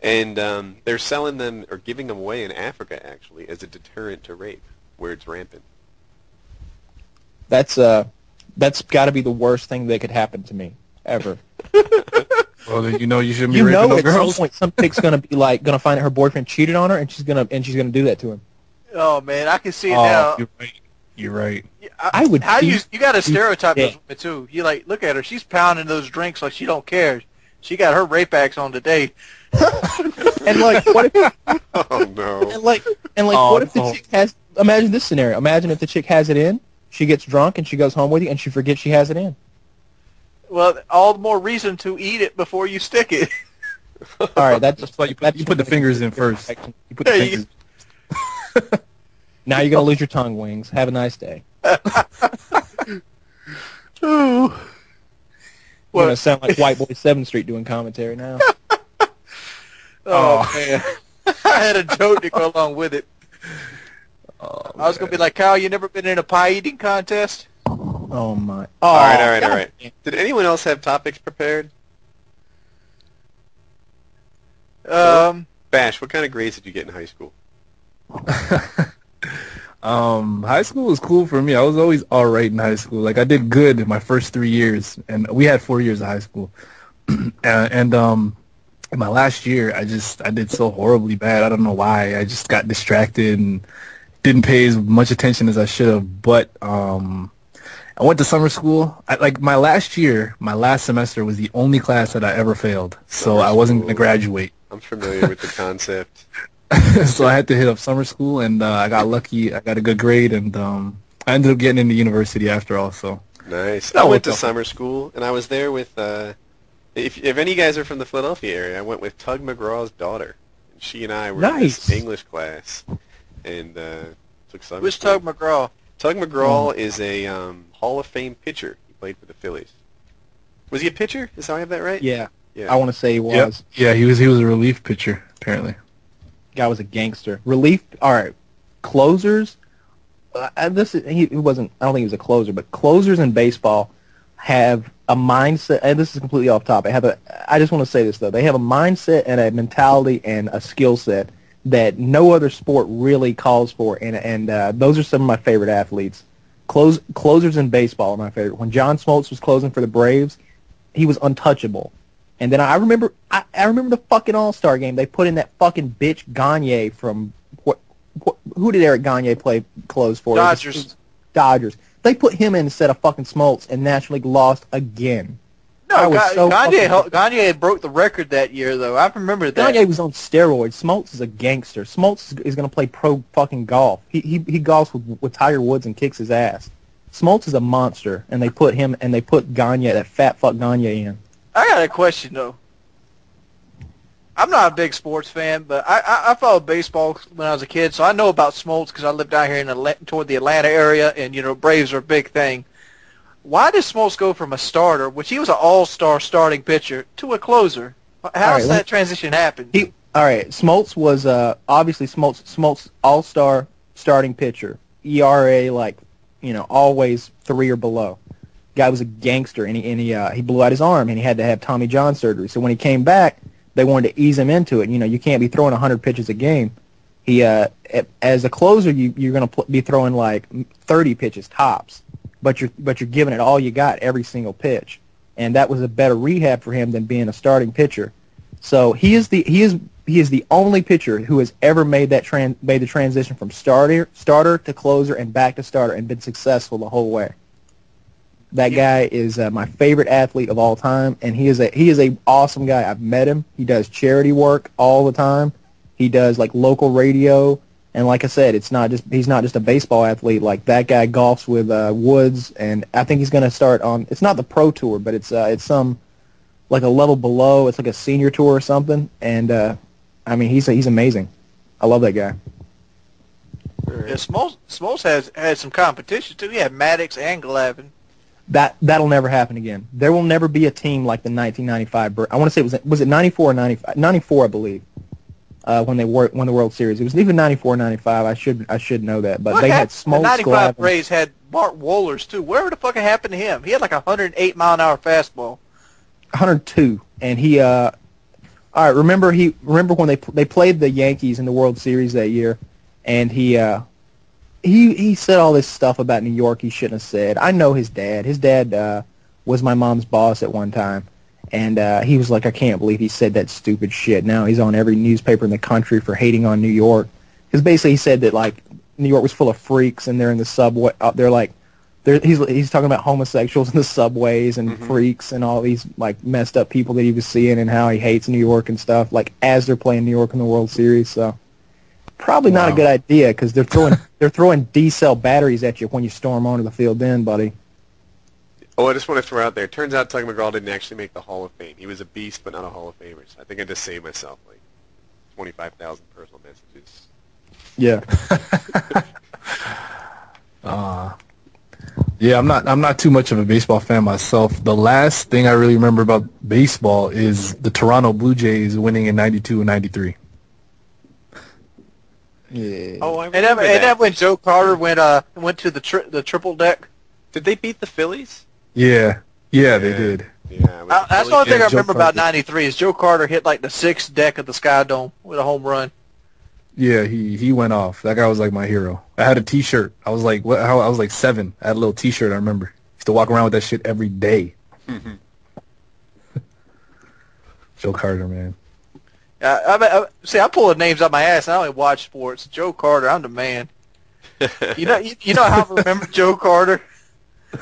and they're selling them or giving them away in Africa actually as a deterrent to rape, where it's rampant. That's got to be the worst thing that could happen to me ever. Well, then you shouldn't be raping no at some girls. point some chick's gonna find out her boyfriend cheated on her, and she's gonna do that to him. Oh man, I can see it now. You're right. I would. How you got to stereotype yeah. those women too? You look at her; she's pounding those drinks like she don't care. She got her rape axe on today. And like, what if? Oh no! What if the chick has? Imagine this scenario. Imagine if the chick has it in, she gets drunk and she goes home with you, and she forgets she has it in. Well, all the more reason to eat it before you stick it. All right, that's why you put the fingers in first. You put the fingers. Now you're gonna lose your tongue, Wings. Have a nice day. Ooh. You're gonna sound like White Boy 7th Street doing commentary now. Oh man, I had a joke to go along with it. Oh, I was gonna be like, Kyle, you never been in a pie eating contest? Oh my! All right. Did anyone else have topics prepared? Bash, what kind of grades did you get in high school? High school was cool for me. I was always all right in high school. Like I did good in my first 3 years, and we had 4 years of high school. and in my last year, I did so horribly bad. I don't know why. I just got distracted and didn't pay as much attention as I should have. But I went to summer school. Like my last semester was the only class that I ever failed. So Summer I wasn't going to school. graduate. I'm familiar with the concept. So I had to hit up summer school, and I got lucky. I got a good grade, and I ended up getting into university after all. So Nice. That I went worked to out. summer school, and I was there with, if any of you guys are from the Philadelphia area, I went with Tug McGraw's daughter. And she and I were in this Nice. English class, and took summer Who's school. Tug McGraw? Tug McGraw is a Hall of Fame pitcher. He played for the Phillies. Was he a pitcher? Is how I have that right? Yeah, Yeah. I want to say he Yep. was. Yeah, he was a relief pitcher apparently. Guy was a gangster. Relief. All right, closers. He wasn't. I don't think he was a closer, but closers in baseball have a mindset. And this is completely off topic. I just want to say this though. They have a mindset and a mentality and a skill set that no other sport really calls for. And those are some of my favorite athletes. Closers in baseball are my favorite. When John Smoltz was closing for the Braves, he was untouchable. And then I remember the fucking All-Star game. They put in that fucking bitch Gagne from who did Eric Gagne close for? Dodgers. Dodgers. They put him in instead of fucking Smoltz, and National League lost again. I No, was so Gagne broke the record that year, though. I remember that. Gagne was on steroids. Smoltz is a gangster. Smoltz is going to play pro fucking golf. He golfs with Tiger Woods and kicks his ass. Smoltz is a monster, and they put Gagne, that fat fuck Gagne, in. I got a question, though. I'm not a big sports fan, but I followed baseball when I was a kid, so I know about Smoltz because I lived down here toward the Atlanta area, and, Braves are a big thing. Why did Smoltz go from a starter, which he was an all-star starting pitcher, to a closer? How does that transition happen? All right, Smoltz was obviously Smoltz all-star starting pitcher. ERA always 3 or below. Guy was a gangster, and he blew out his arm, and he had to have Tommy John surgery. So when he came back, they wanted to ease him into it. You can't be throwing 100 pitches a game. He as a closer, you're going to be throwing like 30 pitches tops, but you're giving it all you got every single pitch, and that was a better rehab for him than being a starting pitcher. So he is the only pitcher who has ever made the transition from starter to closer and back to starter and been successful the whole way. That guy is my favorite athlete of all time, and he is a awesome guy. I've met him. He does charity work all the time. He does like local radio, and like I said, he's not just a baseball athlete. Like that guy golfs with Woods, and I think he's going to start on. It's not the pro tour, but it's some like a level below. It's like a senior tour or something, and I mean he's amazing. I love that guy. Yeah, Smoltz has had some competition too. He had Maddox and Glavine. That'll never happen again. There will never be a team like the 1995. I want to say was it 94 or 95? 94, I believe. When they won the World Series, it was even 94 or 95. I should know that, but they had Smoltz. The 95 Glavine. Braves had Bart Wohlers too. Whatever the fuck happened to him? He had like a 108-mile-an-hour fastball. 102, and he. All right, remember when they played the Yankees in the World Series that year, and he said all this stuff about New York he shouldn't have said. I know his dad. His dad was my mom's boss at one time, and he was like, I can't believe he said that stupid shit. Now he's on every newspaper in the country for hating on New York. Because basically he said that like New York was full of freaks, and they're in the subway. He's talking about homosexuals in the subways and freaks and all these like messed up people that he was seeing, and how he hates New York and stuff. Like as they're playing New York in the World Series, so. Probably not a good idea because they're throwing D-cell batteries at you when you storm onto the field then, buddy. Oh, I just want to throw out there. Turns out Tug McGraw didn't actually make the Hall of Fame. He was a beast, but not a Hall of Famer. So I think I just saved myself like 25,000 personal messages. Yeah. Yeah, I'm not too much of a baseball fan myself. The last thing I really remember about baseball is the Toronto Blue Jays winning in '92 and '93. Yeah. Oh, I And remember that when Joe Carter went to the triple deck. Did they beat the Phillies? Yeah, they did. Yeah. with the That's the only Phillies. thing I Joe remember about Carter. '93 is Joe Carter hit like the 6th deck of the Sky Dome with a home run. Yeah, he went off. That guy was like my hero. I had a T-shirt. I was like, I was like 7. I had a little T-shirt. I remember. Used to walk around with that shit every day. Joe Carter, man. See, I'm pulling names out my ass. I only watch sports. Joe Carter, I'm the man. You know how I remember Joe Carter?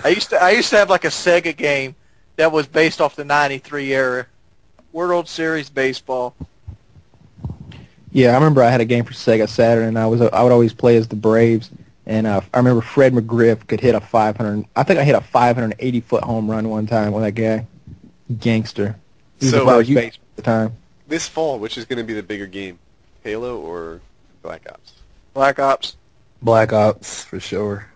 I used to have like a Sega game that was based off the '93 era, World Series baseball. Yeah, I remember I had a game for Sega Saturn, and I would always play as the Braves. And I remember Fred McGriff could hit a 500. I think I hit a 580-foot home run one time with that guy, gangster. He was So, the first baseman at the time. This fall, which is going to be the bigger game, Halo or Black Ops? Black Ops. Black Ops for sure.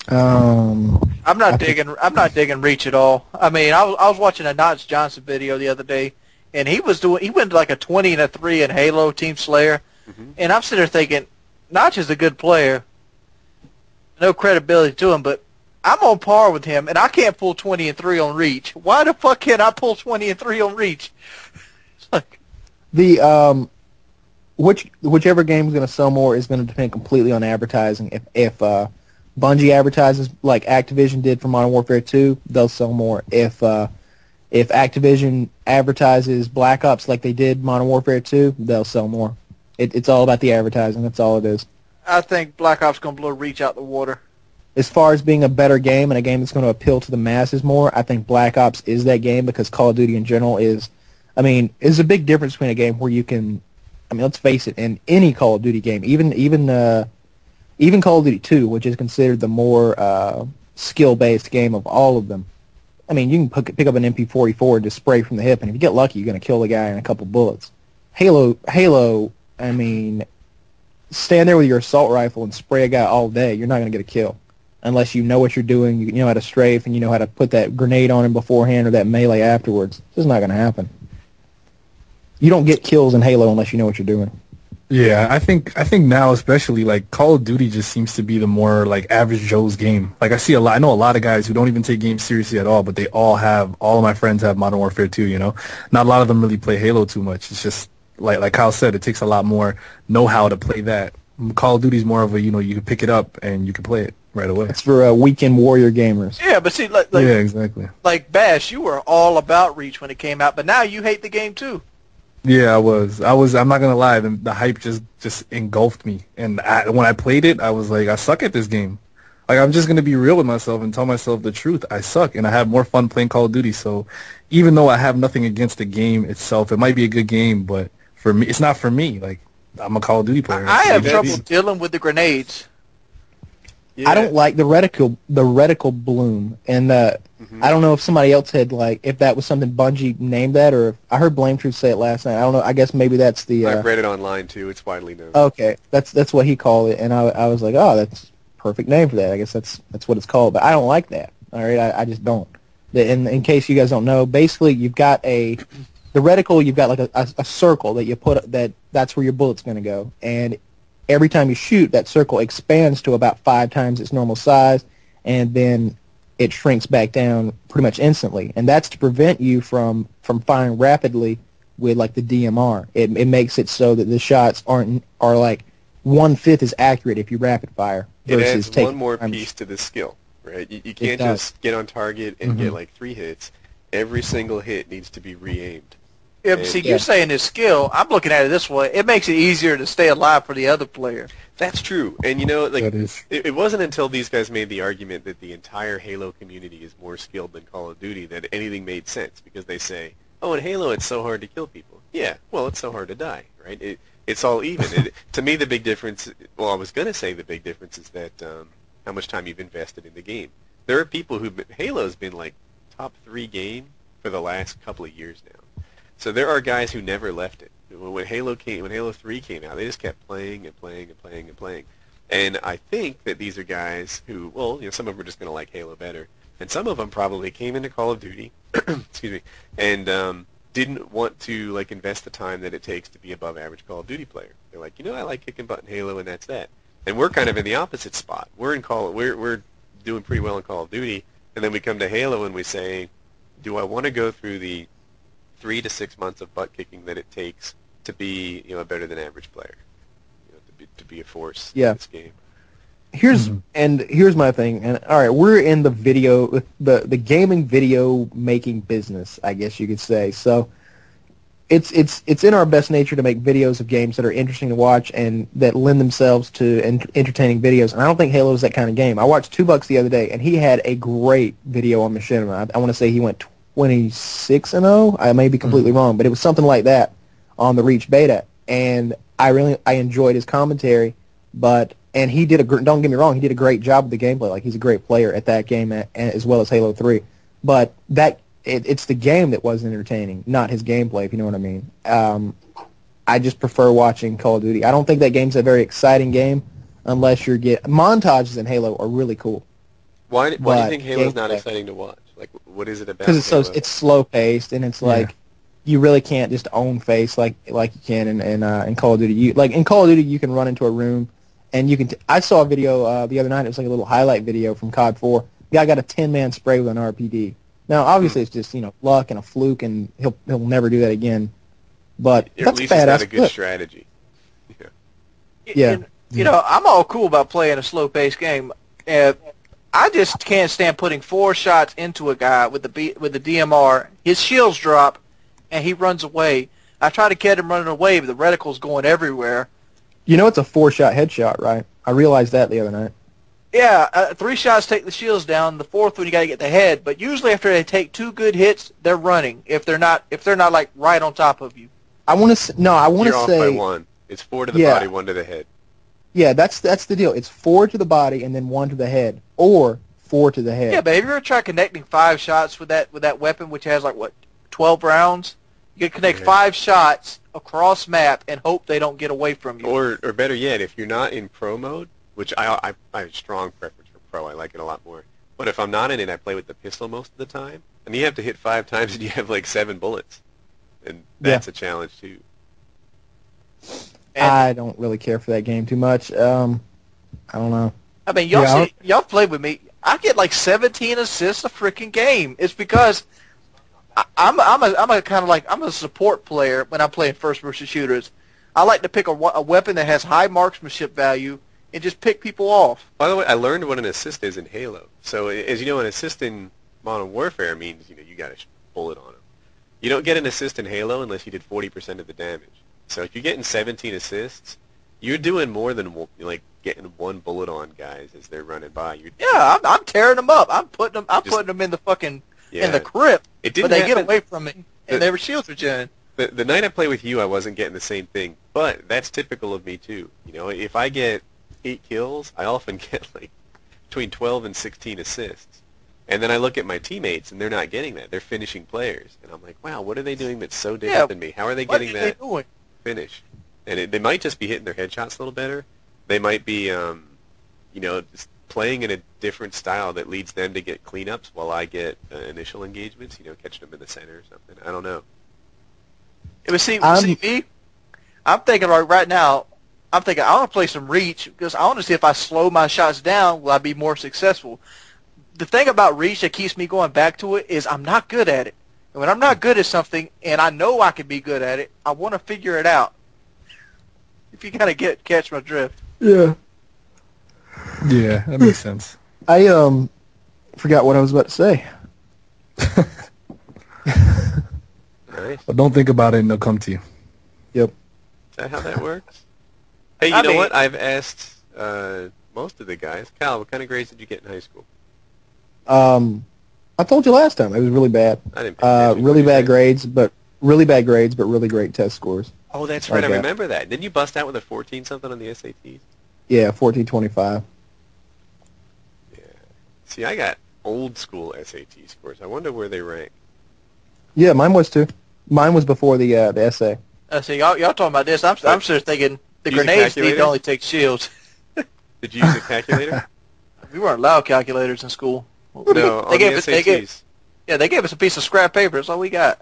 I'm not digging Reach at all. I mean, I was watching a Notch Johnson video the other day, and he went like a 20-3 in Halo Team Slayer, and I'm sitting there thinking, Notch is a good player, no credibility to him, but I'm on par with him, and I can't pull 20-3 on Reach. Why the fuck can't I pull 20-3 on Reach? It's like Whichever game is going to sell more is going to depend completely on advertising. If Bungie advertises like Activision did for Modern Warfare 2, they'll sell more. If Activision advertises Black Ops like they did Modern Warfare 2, they'll sell more. It's all about the advertising. That's all it is. I think Black Ops going to blow Reach out the water. As far as being a better game and a game that's going to appeal to the masses more, I think Black Ops is that game because Call of Duty in general is a big difference between a game where you can, let's face it, in any Call of Duty game, even Call of Duty 2, which is considered the more skill-based game of all of them. I mean, you can pick up an MP44 and just spray from the hip, and if you get lucky, you're going to kill the guy in a couple bullets. Halo, I mean, stand there with your assault rifle and spray a guy all day, you're not going to get a kill. Unless you know what you're doing, you know how to strafe, and you know how to put that grenade on him beforehand or that melee afterwards. It's just not going to happen. You don't get kills in Halo unless you know what you're doing. Yeah, I think now especially like Call of Duty just seems to be the more like average Joe's game. Like I know a lot of guys who don't even take games seriously at all, but all of my friends have Modern Warfare 2, you know. Not a lot of them really play Halo too much. It's just like Kyle said, it takes a lot more know-how to play that. Call of Duty is more of a, you can pick it up and you can play it right away. It's for weekend warrior gamers. Yeah, but see, yeah, exactly. Like Bash, you were all about Reach when it came out, but now you hate the game too. Yeah, I was. I'm not gonna lie. The hype just engulfed me, and when I played it, I was like, I suck at this game. Like, I'm just gonna be real with myself and tell myself the truth. I suck, and I have more fun playing Call of Duty. So, even though I have nothing against the game itself, it might be a good game, but for me, it's not for me. Like, I'm a Call of Duty player. I have trouble dealing with the grenades. Yeah. I don't like the reticle bloom, and I don't know if somebody else had if that was something Bungie named that, or if, I heard Blame Truth say it last night. I don't know. I guess maybe that's the. I've read it online too. It's widely known. Okay, that's what he called it, and I was like, oh, that's a perfect name for that. I guess that's what it's called, but I don't like that. All right, I just don't. In case you guys don't know, basically you've got the reticle. You've got like a circle that you put that's where your bullet's going to go, and every time you shoot, that circle expands to about 5 times its normal size, and then it shrinks back down pretty much instantly. And that's to prevent you from firing rapidly with like the DMR. It makes it so that the shots are like 1/5 as accurate if you rapid fire. It adds one more piece to the skill, right? You can't just get on target and get like 3 hits. Every single hit needs to be re-aimed. Yeah, see, you're saying his skill. I'm looking at it this way. It makes it easier to stay alive for the other player. That's true. And, it wasn't until these guys made the argument that the entire Halo community is more skilled than Call of Duty that anything made sense, because they say, oh, in Halo it's so hard to kill people. Yeah, well, it's so hard to die, right? It's all even. To me, the big difference, well, I was going to say the big difference is that how much time you've invested in the game. There are people Halo's been like top 3 game for the last couple of years now. So there are guys who never left it. When Halo 3 came out, they just kept playing and playing and playing and playing. And I think that these are guys who, some of them are just going to like Halo better, and some of them probably came into Call of Duty, excuse me, and didn't want to invest the time that it takes to be above average Call of Duty player. They're like, I like kicking butt in Halo, and that's that. And we're kind of in the opposite spot. We're doing pretty well in Call of Duty, and then we come to Halo and we say, do I want to go through the 3 to 6 months of butt kicking that it takes to be, a better than average player, to be a force in this game. Here's my thing. And all right, we're in the gaming video making business, I guess you could say. So it's in our best nature to make videos of games that are interesting to watch and that lend themselves to entertaining videos. And I don't think Halo is that kind of game. I watched Two Bucks the other day, and he had a great video on Machinima. I want to say he went 26-0. I may be completely wrong, but it was something like that on the Reach beta. And I enjoyed his commentary, and he did don't get me wrong, he did a great job with the gameplay. Like, he's a great player at that game as well as Halo 3. But it's the game that wasn't entertaining, not his gameplay, if you know what I mean. I just prefer watching Call of Duty. I don't think that game's a very exciting game unless montages in Halo are really cool. Why do you think Halo's not exciting to watch? Like, what is it about? Because it's slow paced, and it's like you really can't just own face like you can in Call of Duty. In Call of Duty, you can run into a room, and you can. I saw a video the other night. It was like a little highlight video from COD 4. The guy got a 10-man spray with an RPG. Now, obviously, it's just luck and a fluke, and he'll never do that again. But at that's least badass. it's not a good strategy. Yeah. I'm all cool about playing a slow-paced game. I just can't stand putting 4 shots into a guy with the DMR. His shields drop, and he runs away. I try to get him running away, but the reticle's going everywhere. It's a 4-shot headshot, right? I realized that the other night. Yeah, 3 shots take the shields down. The 4th one you got to get the head. But usually after they take 2 good hits, they're running. If they're not like right on top of you. I want to say you're off by 1. It's 4 to the body, 1 to the head. Yeah, that's the deal. It's 4 to the body and then 1 to the head, or 4 to the head. Yeah, but have you ever tried connecting 5 shots with that weapon, which has 12 rounds? You can connect 5 shots across map and hope they don't get away from you. Or better yet, if you're not in pro mode, which I have a strong preference for pro. I like it a lot more. But if I'm not in it, I play with the pistol most of the time. And you have to hit 5 times and you have 7 bullets. And that's a challenge too. And I don't really care for that game too much. I don't know. I mean, y'all play with me. I get 17 assists a freaking game. It's because I'm a support player when I'm playing first-person shooters. I like to pick a weapon that has high marksmanship value and just pick people off. By the way, I learned what an assist is in Halo. So, as you know, an assist in Modern Warfare means you got a bullet on him. You don't get an assist in Halo unless you did 40% of the damage. So if you're getting 17 assists, you're doing more than getting 1 bullet on guys as they're running by. I'm tearing them up. I'm putting them in the fucking in the crypt. But they get away from me, and their shields are jammed. The night I play with you, I wasn't getting the same thing, but that's typical of me too. If I get 8 kills, I often get between 12 and 16 assists. And then I look at my teammates, and they're not getting that. They're finishing players. And I'm like, wow, what are they doing that's so different than me? How are they getting that finish? And they might just be hitting their headshots a little better. They might be, just playing in a different style that leads them to get cleanups while I get initial engagements, catching them in the center or something. I don't know. See me? I'm thinking right now, I want to play some Reach because I want to see if I slow my shots down, will I be more successful? The thing about Reach that keeps me going back to it is I'm not good at it. And when I'm not good at something and I know I can be good at it, I want to figure it out. If you kind of catch my drift. Yeah. Yeah, that makes sense. I forgot what I was about to say. Nice. But don't think about it and they'll come to you. Yep. Is that how that works? Hey, you know what? I've asked most of the guys. Kyle, what kind of grades did you get in high school? I told you last time. It was really bad. I didn't pay attention. Really bad grades, but really great test scores. Oh, that's right. I remember that. Didn't you bust out with a 14-something on the SATs? Yeah, 1425. Yeah. See, I got old school SAT scores. I wonder where they rank. Yeah, mine was too. Mine was before the essay. See, y'all talking about this. I'm sure thinking the grenades need to only take shields. Did you use a calculator? We weren't allowed calculators in school. No, on the SATs. They gave us a piece of scrap paper. That's all we got.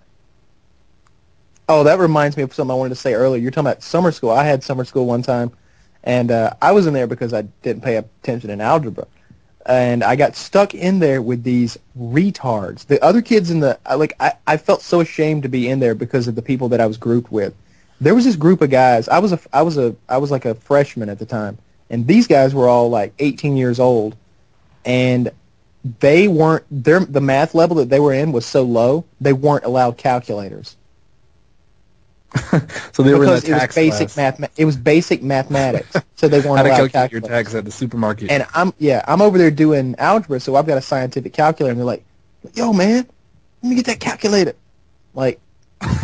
Oh, that reminds me of something I wanted to say earlier. You're talking about summer school. I had summer school one time, and I was in there because I didn't pay attention in algebra. And I got stuck in there with these retards. The other kids in I felt so ashamed to be in there because of the people that I was grouped with. There was this group of guys. I was like a freshman at the time, and these guys were all 18 years old, and they weren't. The math level that they were in was so low they weren't allowed calculators. So they were in because the it was tax basic class. It was basic mathematics, so they weren't How to allowed calculate your calculators. tax at the supermarket. And I'm over there doing algebra, so I've got a scientific calculator, and they're like, "Yo, man, let me get that calculator." Like,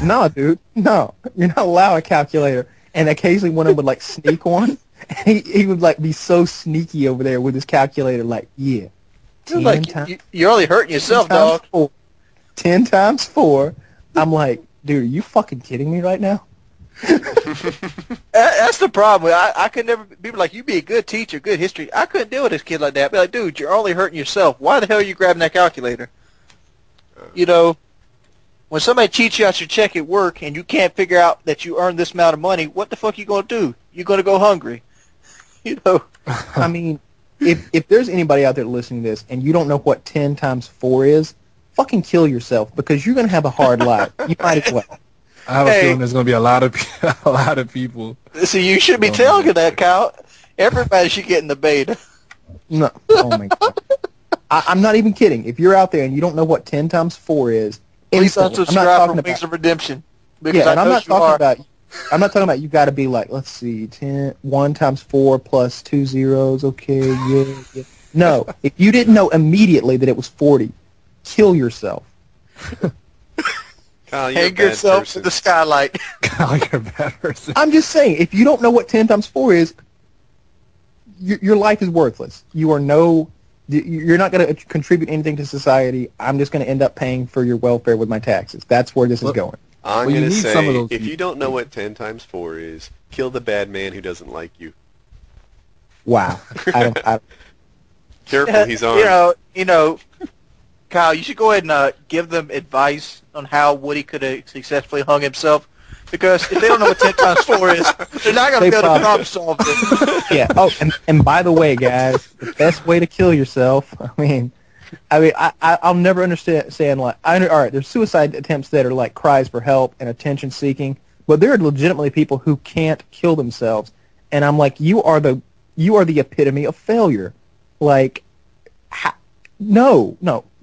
no, dude, no, you're not allowed a calculator. And occasionally one of them would like sneak one. And he would like be so sneaky over there with his calculator, like, yeah, You're 10 times, you're only hurting 10 yourself, times dog. 4. 10 times 4. I'm like, dude, are you fucking kidding me right now? That's the problem. I could never. People are like, you be a good teacher, good history. I couldn't deal with this kid like that. Be like, dude, you're only hurting yourself. Why the hell are you grabbing that calculator? You know, when somebody cheats you out your check at work and you can't figure out that you earned this amount of money, what the fuck are you gonna do? You're gonna go hungry. You know. I mean, if there's anybody out there listening to this and you don't know what 10 times 4 is, fucking kill yourself because you're going to have a hard life. You might as well. I have a feeling there's going to be a lot of people. So you should be telling her that, Kyle. Everybody should get in the beta. No. Oh, my God. I'm not even kidding. If you're out there and you don't know what 10 times 4 is, Please instantly, I'm not unsubscribe talking from Wings about, of Redemption. Because yeah, and I'm not you are. I'm not talking about you got to be like, let's see, 1 times 4 plus 2 zeros. Okay, yeah. No, if you didn't know immediately that it was 40, kill yourself. Kyle, you're a Hang bad yourself person. to the skylight. Kyle, you're a bad person. I'm just saying, if you don't know what 10 times 4 is, your life is worthless. You're not going to contribute anything to society. I'm just going to end up paying for your welfare with my taxes. That's where this is going. I'm Well, you going to need say, some of those if you people. don't know what 10 times 4 is, kill the bad man who doesn't like you. Wow. I don't Careful, he's armed. You know, Kyle, you should go ahead and give them advice on how Woody could have successfully hung himself. Because if they don't know what 10 times 4 is, they're not going to be able to problem solve this. yeah. Oh, and by the way, guys, the best way to kill yourself, I'll never understand like, all right, there's suicide attempts that are like cries for help and attention seeking, but there are legitimately people who can't kill themselves, and I'm like, you are the epitome of failure. Like, no,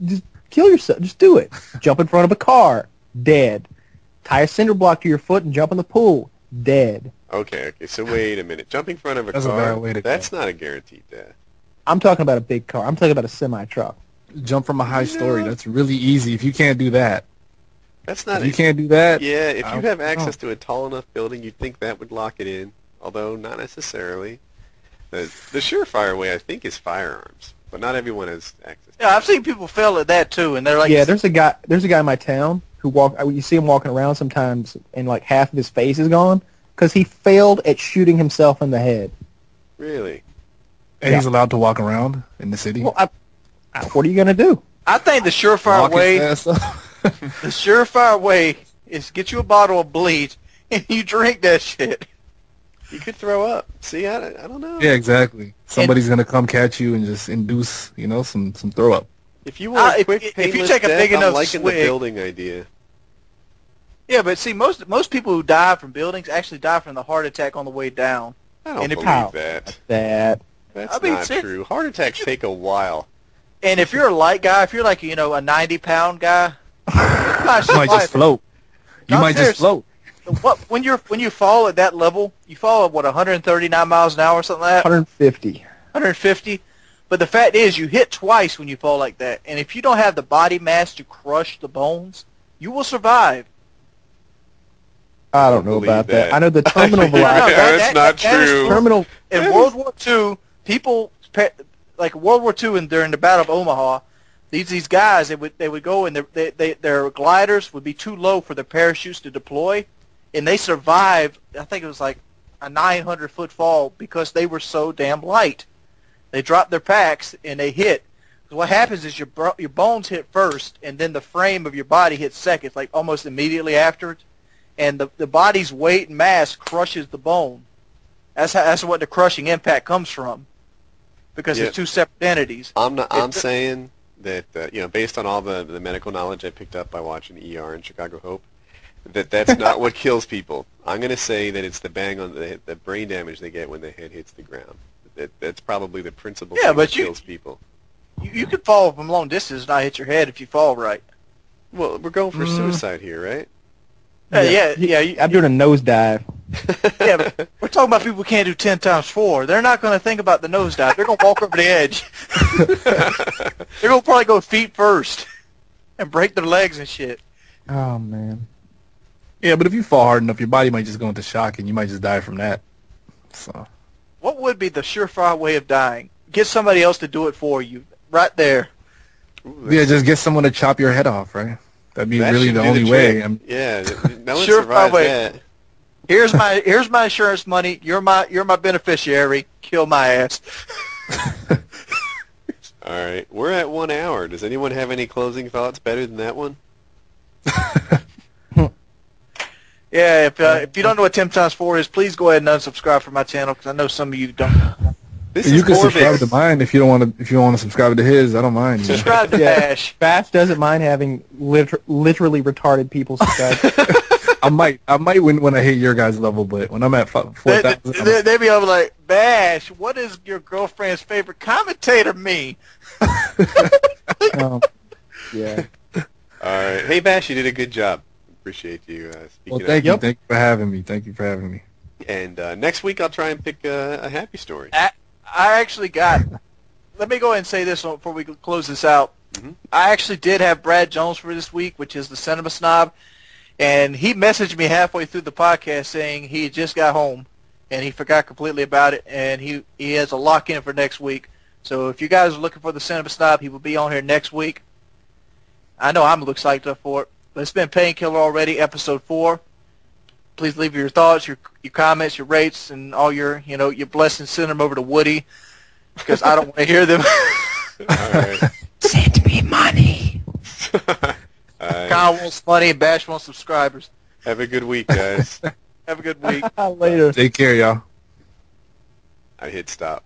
just kill yourself. Just do it. Jump in front of a car, dead. Tie a cinder block to your foot and jump in the pool, dead. Okay, so wait a minute. Jump in front of a That's a car, bad way to that's go. not a guaranteed death. I'm talking about a big car. I'm talking about a semi-truck. Jump from a high story. That's really easy. If you can't do that, That's not if you can't do that, Yeah, if I you don't have access know. to a tall enough building, you'd think that would lock it in, although not necessarily. The surefire way, I think, is firearms, but not everyone has access. Yeah, I've seen people fail at that too, and they're like, Yeah, there's a guy in my town who you see him walking around sometimes, and like half of his face is gone because he failed at shooting himself in the head. Really? and he's allowed to walk around in the city. Well, what are you gonna do? I think the surefire Walk his way, ass up. the surefire way is get you a bottle of bleach and you drink that shit. You could throw up. See, I don't know. Yeah, exactly. Somebody's gonna come catch you and just induce, some throw up. If you want a if quick, you painless take a death, big I'm enough liking the swig- building idea. Yeah, but see, most people who die from buildings actually die from the heart attack on the way down. I don't And if- believe How? that. That That's I mean, not see- true. Heart attacks take a while. And if you're a light guy, if you're like, a 90-pound guy, you might You might just float. You I'm might serious. just float. When you fall at that level, you fall at 139 miles an hour or something like that, 150. 150. But the fact is, you hit twice when you fall like that, and if you don't have the body mass to crush the bones, you will survive. I don't know believe about that. that. I know the terminal No, velocity. That's not that is true. Terminal. In World War II, people like World War II and during the Battle of Omaha, these guys they would go and their gliders would be too low for their parachutes to deploy, and they survived. I think it was like a 900-foot fall because they were so damn light. They dropped their packs and they hit. So what happens is your bones hit first, and then the frame of your body hits second, like almost immediately afterwards, and the body's weight and mass crushes the bone. That's what the crushing impact comes from, because Yeah. it's two separate entities. I'm saying that based on all the medical knowledge I picked up by watching ER and Chicago Hope, that's not what kills people. I'm going to say that it's the bang on the brain damage they get when the head hits the ground. That's probably the principal Yeah, thing but that you- kills people. You could fall from long distance and not hit your head if you fall right. Well, we're going for suicide here, right? I'm doing a nosedive. Yeah, but we're talking about people who can't do 10 times 4. They're not going to think about the nosedive. They're going to walk over the edge. They're going to probably go feet first and break their legs and shit. Oh, man. Yeah, but if you fall hard enough, your body might just go into shock and you might just die from that. So. What would be the surefire way of dying? Get somebody else to do it for you. Right there. Ooh, Yeah, just get someone to chop your head off, right? That'd be that really should the do only trick. way. Yeah, no one Surefire survives way. that. Here's my insurance money. You're my beneficiary. Kill my ass. All right, we're at 1 hour. Does anyone have any closing thoughts better than that one? Yeah, if you don't know what 10 times 4 is, please go ahead and unsubscribe from my channel because I know some of you don't. This You is can subscribe Corbin. to mine if you don't want to. If you don't want to subscribe to his, I don't mind. you know. Subscribe to Yeah. Bash. Bash doesn't mind having literally retarded people subscribe. I might when I hit your guys' level, but when I'm at 4,000, They be over like, Bash, what does your girlfriend's favorite commentator mean? Yeah. All right. Hey, Bash, you did a good job. Appreciate you speaking well, thank up. you. Thank you for having me. Thank you for having me. And next week I'll try and pick a happy story. I actually got, let me go ahead and say this before we close this out. Mhm. I actually did have Brad Jones for this week, which is the Cinema Snob, and he messaged me halfway through the podcast saying he had just got home, and he forgot completely about it, and he has a lock-in for next week. So if you guys are looking for the Cinema Snob, he will be on here next week. I know I'm excited up for it. But it's been Painkiller already, episode 4. Please leave your thoughts, your comments, your rates, and all your your blessings. Send them over to Woody because I don't want to hear them. All right. Send me money. All right. Kyle wants money and Bash wants subscribers. Have a good week, guys. Have a good week. Later. Take care, y'all. I hit stop.